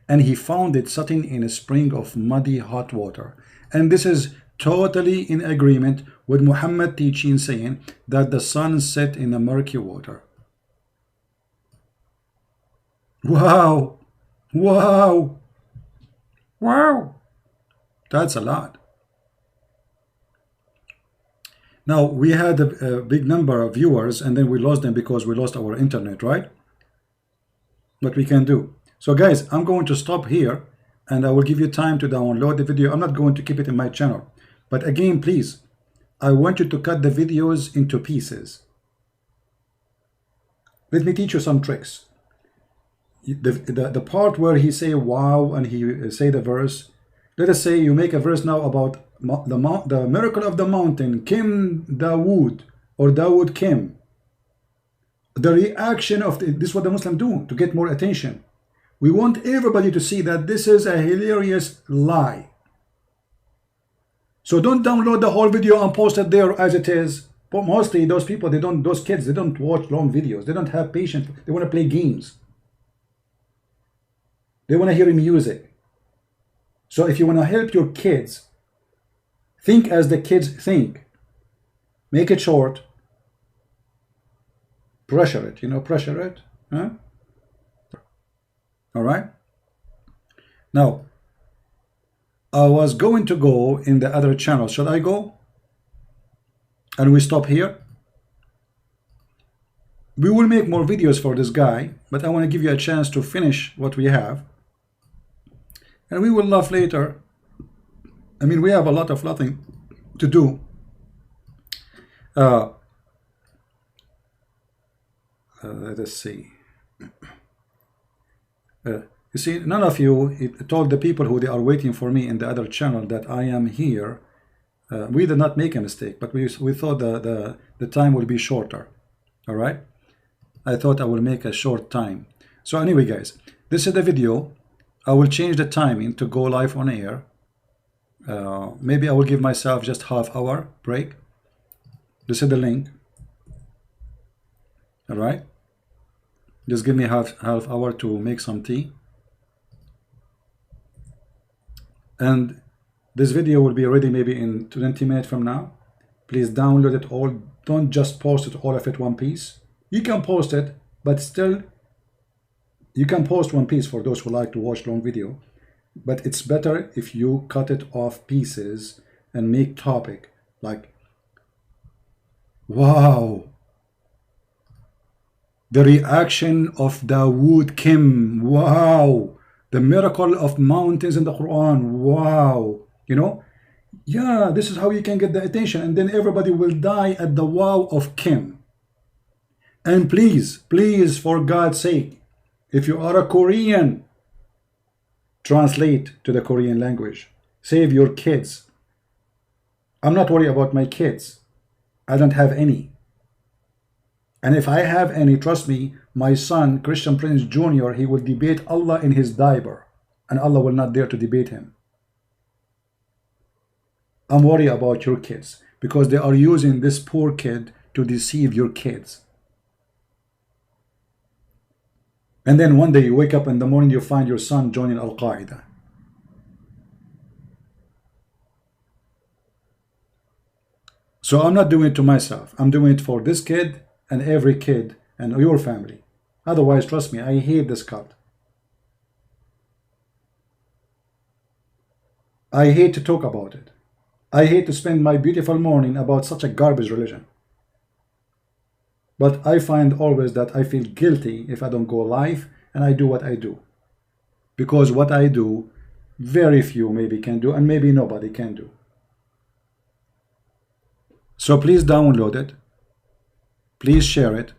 And he found it sitting in a spring of muddy hot water. And this is totally in agreement with Muhammad teaching, saying that the sun set in the murky water. Wow. Wow. Wow. That's a lot. Now, we had a big number of viewers, and then we lost them because we lost our internet, right? What we can do. So guys, I'm going to stop here, and I will give you time to download the video. I'm not going to keep it in my channel. But again, please, I want you to cut the videos into pieces. Let me teach you some tricks. The part where he say wow and he say the verse, let us say you make a verse now about the miracle of the mountain, Kim Daud, or Daud Kim. The reaction of this is what the Muslims do to get more attention. We want everybody to see that this is a hilarious lie. So don't download the whole video and post it there as it is. But mostly those people, those kids, they don't watch long videos. They don't have patience. They want to play games. They want to hear music. So if you want to help your kids, think as the kids think. Make it short. Pressure it, pressure it. Huh? All right. Now, I was going to go in the other channel. Should I go? And we stop here. We will make more videos for this guy, but I want to give you a chance to finish what we have. And we will laugh later. I mean, we have a lot of nothing to do. Let us see. You see, none of you told the people who they are waiting for me in the other channel that I am here. We did not make a mistake, but we thought the time will be shorter. All right. I thought I will make a short time. So anyway, guys, this is the video. I will change the timing to go live on air. Maybe I will give myself just half-hour break. This is the link. All right. Just give me half hour to make some tea. And this video will be ready maybe in 20 minutes from now. Please download it all. Don't just post it all of it one piece. You can post it, but still you can post one piece for those who like to watch long video. But it's better if you cut it off pieces and make topic like, wow, the reaction of Daud Kim, wow, the miracle of mountains in the Quran, wow, you know, yeah, this is how you can get the attention, and then everybody will die at the wow of Kim. And please, please, for God's sake, if you are a Korean, translate to the Korean language. Save your kids. I'm not worried about my kids. I don't have any. And if I have any, trust me, my son, Christian Prince Jr., he will debate Allah in his diaper, and Allah will not dare to debate him. I'm worried about your kids because they are using this poor kid to deceive your kids. And then one day you wake up in the morning, you find your son joining Al-Qaeda. So I'm not doing it to myself. I'm doing it for this kid and every kid and your family. Otherwise, trust me, I hate this cult. I hate to talk about it. I hate to spend my beautiful morning about such a garbage religion. But I find always that I feel guilty if I don't go live and I do what I do. Because what I do, very few maybe can do, and maybe nobody can do. So please download it. Please share it.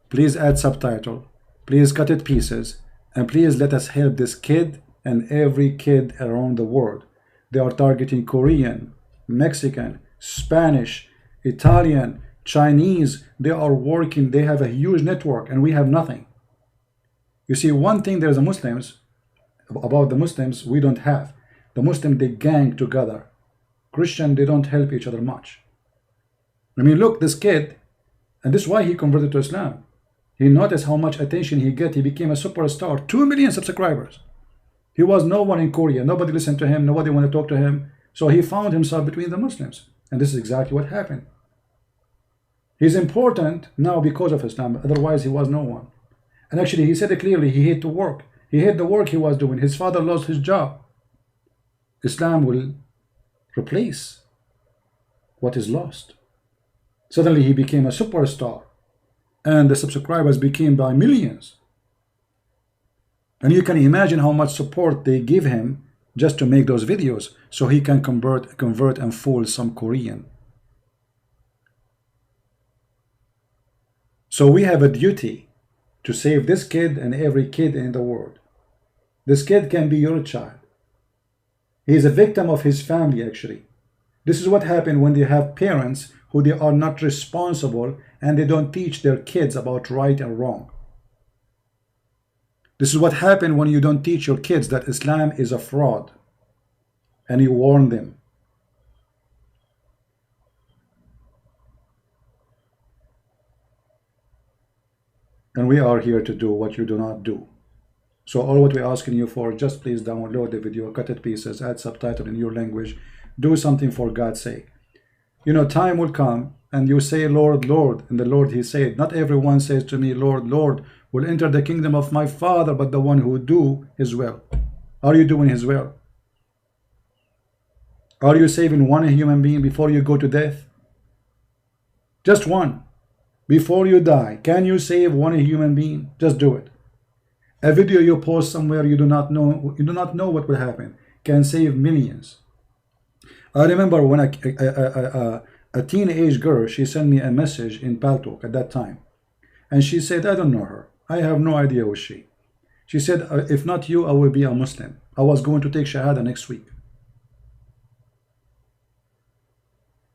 Please add subtitle. Please cut it pieces. And please let us help this kid and every kid around the world. They are targeting Korean, Mexican, Spanish, Italian, Chinese. They are working. They have a huge network and we have nothing. You see, one thing there's a Muslims, about the Muslims, we don't have. The Muslims, they gang together. Christian, they don't help each other much. I mean, look, this kid, and this is why he converted to Islam. He noticed how much attention he get. He became a superstar, 2 million subscribers. He was no one in Korea. Nobody listened to him. Nobody wanted to talk to him. So he found himself between the Muslims. And this is exactly what happened. He's important now because of Islam. Otherwise, he was no one. And actually, he said it clearly. He hated to work. He hated the work he was doing. His father lost his job. Islam will replace what is lost. Suddenly, he became a superstar. And the subscribers became by millions. And you can imagine how much support they give him just to make those videos so he can convert and fool some Korean. So we have a duty to save this kid and every kid in the world. This kid can be your child. He is a victim of his family, actually. This is what happens when they have parents who they are not responsible and they don't teach their kids about right and wrong. This is what happens when you don't teach your kids that Islam is a fraud and you warn them. And we are here to do what you do not do. So all what we're asking you for, just please download the video, cut it pieces, add subtitle in your language, do something for God's sake. You know, time will come and you say, Lord, Lord, and the Lord, he said, not everyone says to me, Lord, Lord, will enter the kingdom of my Father, but the one who do his will. Are you doing his will? Are you saving one human being before you go to death? Just one. Before you die, can you save one human being? Just do it. A video you post somewhere you do not know what will happen, can save millions. I remember when a teenage girl, she sent me a message in Paltalk at that time. And she said, I don't know her. I have no idea who she. She said, if not you, I will be a Muslim. I was going to take Shahada next week.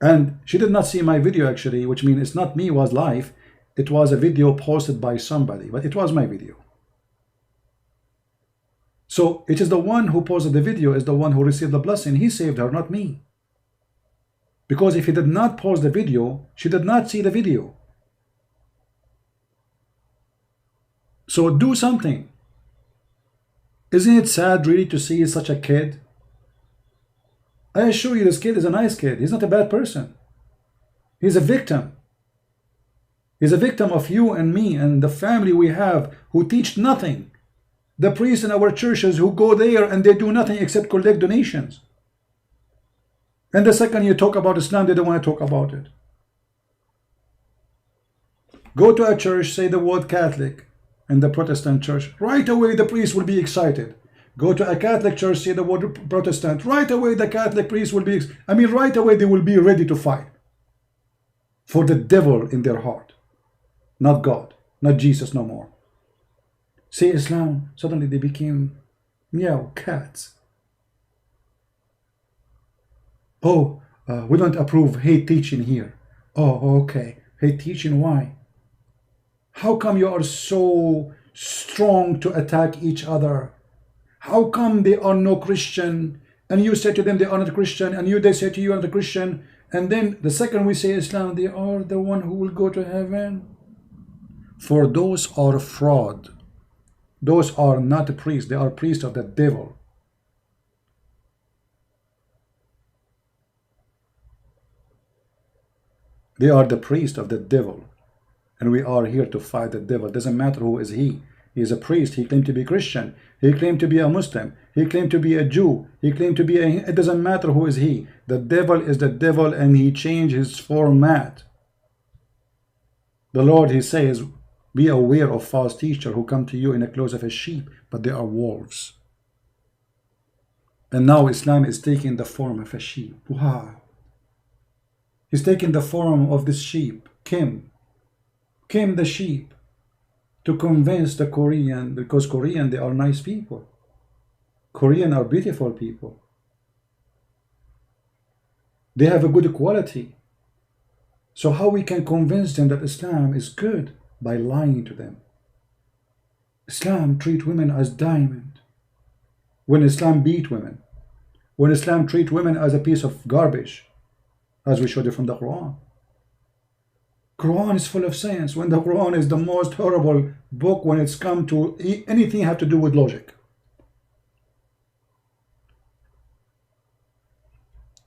And she did not see my video actually, which means it's not me, it was live. It was a video posted by somebody, but it was my video. So it is the one who posted the video is the one who received the blessing. He saved her, not me. Because if he did not post the video, she did not see the video. So do something. Isn't it sad really to see such a kid? I assure you this kid is a nice kid. He's not a bad person. He's a victim. He's a victim of you and me and the family we have who teach nothing. The priests in our churches who go there and they do nothing except collect donations. And the second you talk about Islam, they don't want to talk about it. Go to a church, say the word Catholic in the Protestant church. Right away the priest will be excited. Go to a Catholic church, say the word Protestant. Right away the Catholic priest will be, right away they will be ready to fight for the devil in their heart. Not God, not Jesus no more. Say Islam, suddenly they became meow cats. Oh, we don't approve hate teaching here. Oh, okay. Hate teaching, why? How come you are so strong to attack each other? How come they are no Christian and you say to them they are not Christian and they say to you are not Christian, and then the second we say Islam, they are the one who will go to heaven? For those are fraud. Those are not priests. They are priests of the devil. They are the priest of the devil. And we are here to fight the devil. Doesn't matter who is he. He is a priest. He claimed to be Christian. He claimed to be a Muslim. He claimed to be a Jew. He claimed to be a... It doesn't matter who is he. The devil is the devil and he changed his format. The Lord, he says, be aware of false teachers who come to you in the clothes of a sheep, but they are wolves. And now Islam is taking the form of a sheep. Wow. He's taking the form of this sheep, Kim the sheep, to convince the Korean, because Korean, they are nice people. Korean are beautiful people. They have a good quality. So how we can convince them that Islam is good? By lying to them. Islam treat women as diamond. When Islam beat women. When Islam treat women as a piece of garbage, as we showed you from the Quran. Quran is full of science, when the Quran is the most horrible book when it's come to anything have to do with logic.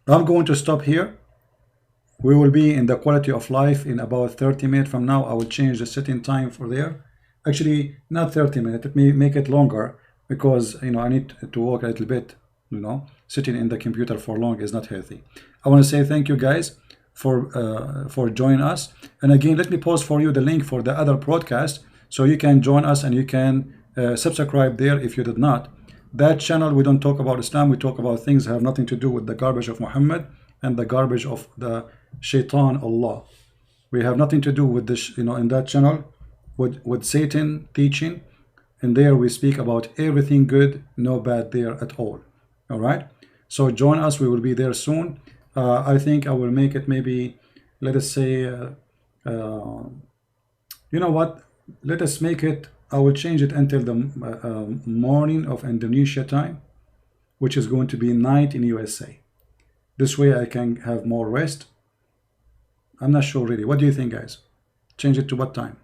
I'm going to stop here. We will be in the quality of life in about 30 minutes from now. I will change the setting time for there. Actually, not 30 minutes. Let me make it longer because I need to work a little bit. Sitting in the computer for long is not healthy. I want to say thank you guys for joining us. And again, let me post for you the link for the other broadcast so you can join us and you can subscribe there if you did not. That channel, we don't talk about Islam. We talk about things that have nothing to do with the garbage of Muhammad and the garbage of the Shaitan Allah. We have nothing to do with this, in that channel with Satan teaching. And there we speak about everything good, no bad there at all. All right. So join us. We will be there soon. I think I will make it maybe, let us say, you know what? Let us make it, I will change it until the morning of Indonesia time, which is going to be night in USA. This way I can have more rest. I'm not sure really. What do you think, guys? Change it to what time?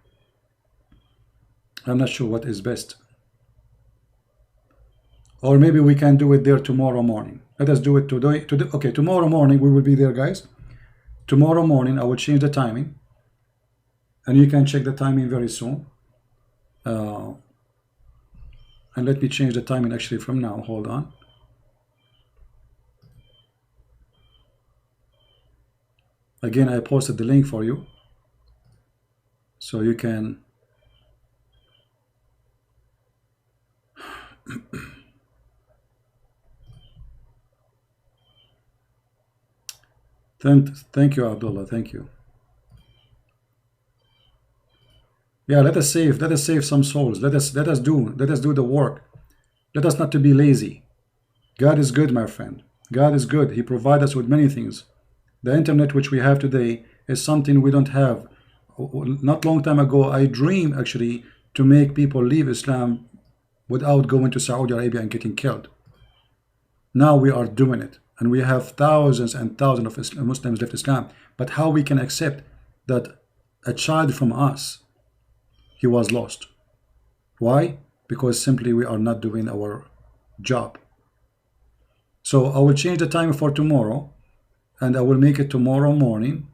I'm not sure what is best. Or maybe we can do it there tomorrow morning. Let us do it today. Okay, tomorrow morning we will be there, guys. Tomorrow morning I will change the timing. And you can check the timing very soon. And let me change the timing actually from now. Hold on. Again, I posted the link for you. So you can... Thank you, Abdullah. Thank you. Yeah, let us save some souls. Let us do the work. Let us not to be lazy. God is good, my friend. God is good. He provides us with many things. The internet which we have today is something we don't have. Not long time ago, I dreamed actually to make people leave Islam without going to Saudi Arabia and getting killed. Now we are doing it. And we have thousands and thousands of Muslims left Islam. But how we can accept that a child from us, he was lost. Why? Because simply we are not doing our job. So I will change the time for tomorrow, and I will make it tomorrow morning.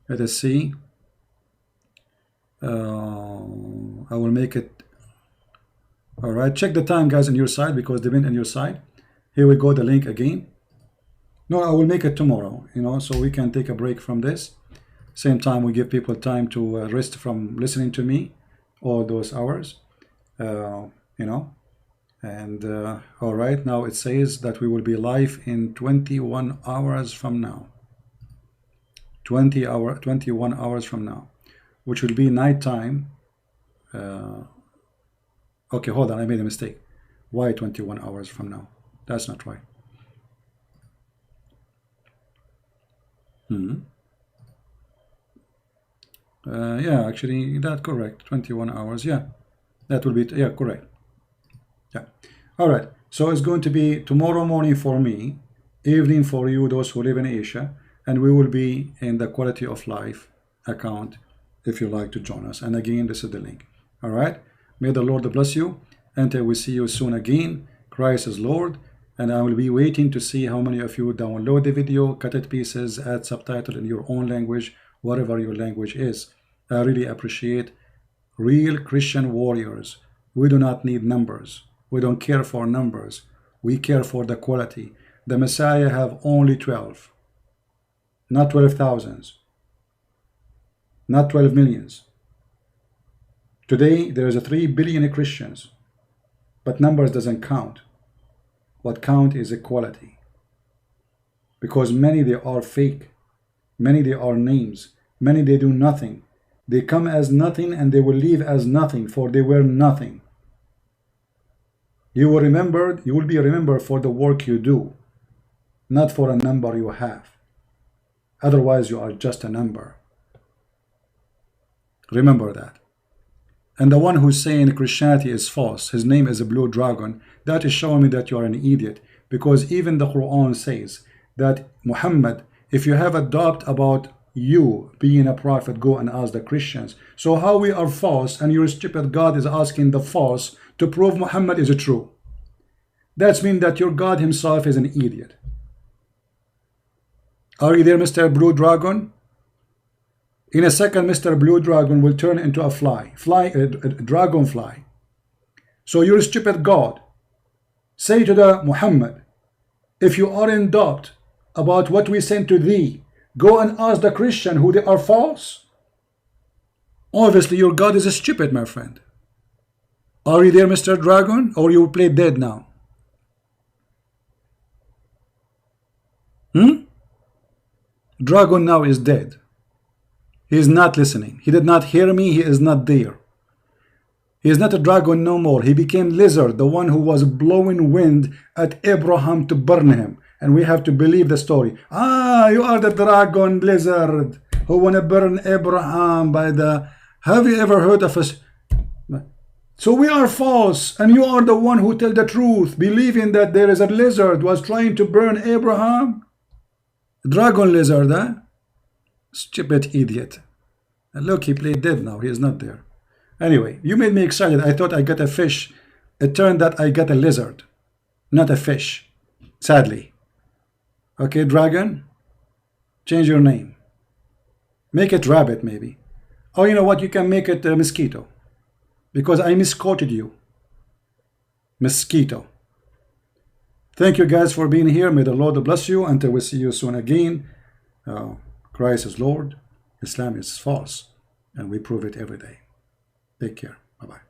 Let us see. I will make it. All right, check the time, guys, on your side, because they've been on your side. Here we go, the link again. No, I will make it tomorrow, you know, so we can take a break from this. Same time, we give people time to rest from listening to me all those hours, you know. And all right, now it says that we will be live in 21 hours from now. 21 hours from now, which will be nighttime. Okay, hold on, I made a mistake. Why 21 hours from now? That's not right. Yeah, actually, that's correct. 21 hours, yeah. That will be, yeah, correct. Yeah. All right, so it's going to be tomorrow morning for me, evening for you, those who live in Asia, and we will be in the Quality of Life account if you like to join us. And again, this is the link. All right. May the Lord bless you. Until we see you soon again. Christ is Lord. And I will be waiting to see how many of you download the video, cut it pieces, add subtitle in your own language, whatever your language is. I really appreciate real Christian warriors. We do not need numbers. We don't care for numbers. We care for the quality. The Messiah have only 12. Not 12,000s. Not 12 millions. Today, there is a 3 billion Christians, but numbers doesn't count. What count is equality. Because many, they are fake. Many, they are names. Many, they do nothing. They come as nothing and they will leave as nothing, for they were nothing. You will be remembered for the work you do, not for a number you have. Otherwise, you are just a number. Remember that. And the one who's saying Christianity is false, his name is a blue dragon, that is showing me that you are an idiot. Because even the Quran says that Muhammad, if you have a doubt about you being a prophet, go and ask the Christians. So how we are false and your stupid God is asking the false to prove Muhammad is true? That means that your God himself is an idiot. Are you there, Mr. Blue Dragon? In a second, Mr. Blue Dragon will turn into a dragonfly. So your stupid God, say to the Muhammad, if you are in doubt about what we sent to thee, go and ask the Christian who they are false. Obviously, your God is stupid, my friend. Are you there, Mr. Dragon, or you play dead now? Dragon now is dead. He is not listening. He did not hear me. He is not there. He is not a dragon no more. He became lizard, the one who was blowing wind at Abraham to burn him. And we have to believe the story. Ah, you are the dragon lizard who want to burn Abraham by the... Have you ever heard of us? So we are false, and you are the one who tell the truth, believing that there is a lizard was trying to burn Abraham. Dragon lizard, huh? Stupid idiot. And look, he played dead now. He is not there. Anyway, you made me excited. I thought I got a fish. It turned out I got a lizard, not a fish. Sadly. Okay, dragon, change your name. Make it rabbit, maybe. Or you know what? You can make it a mosquito. Because I misquoted you. Mosquito. Thank you guys for being here. May the Lord bless you. Until we see you soon again. Christ is Lord, Islam is false, and we prove it every day. Take care. Bye-bye.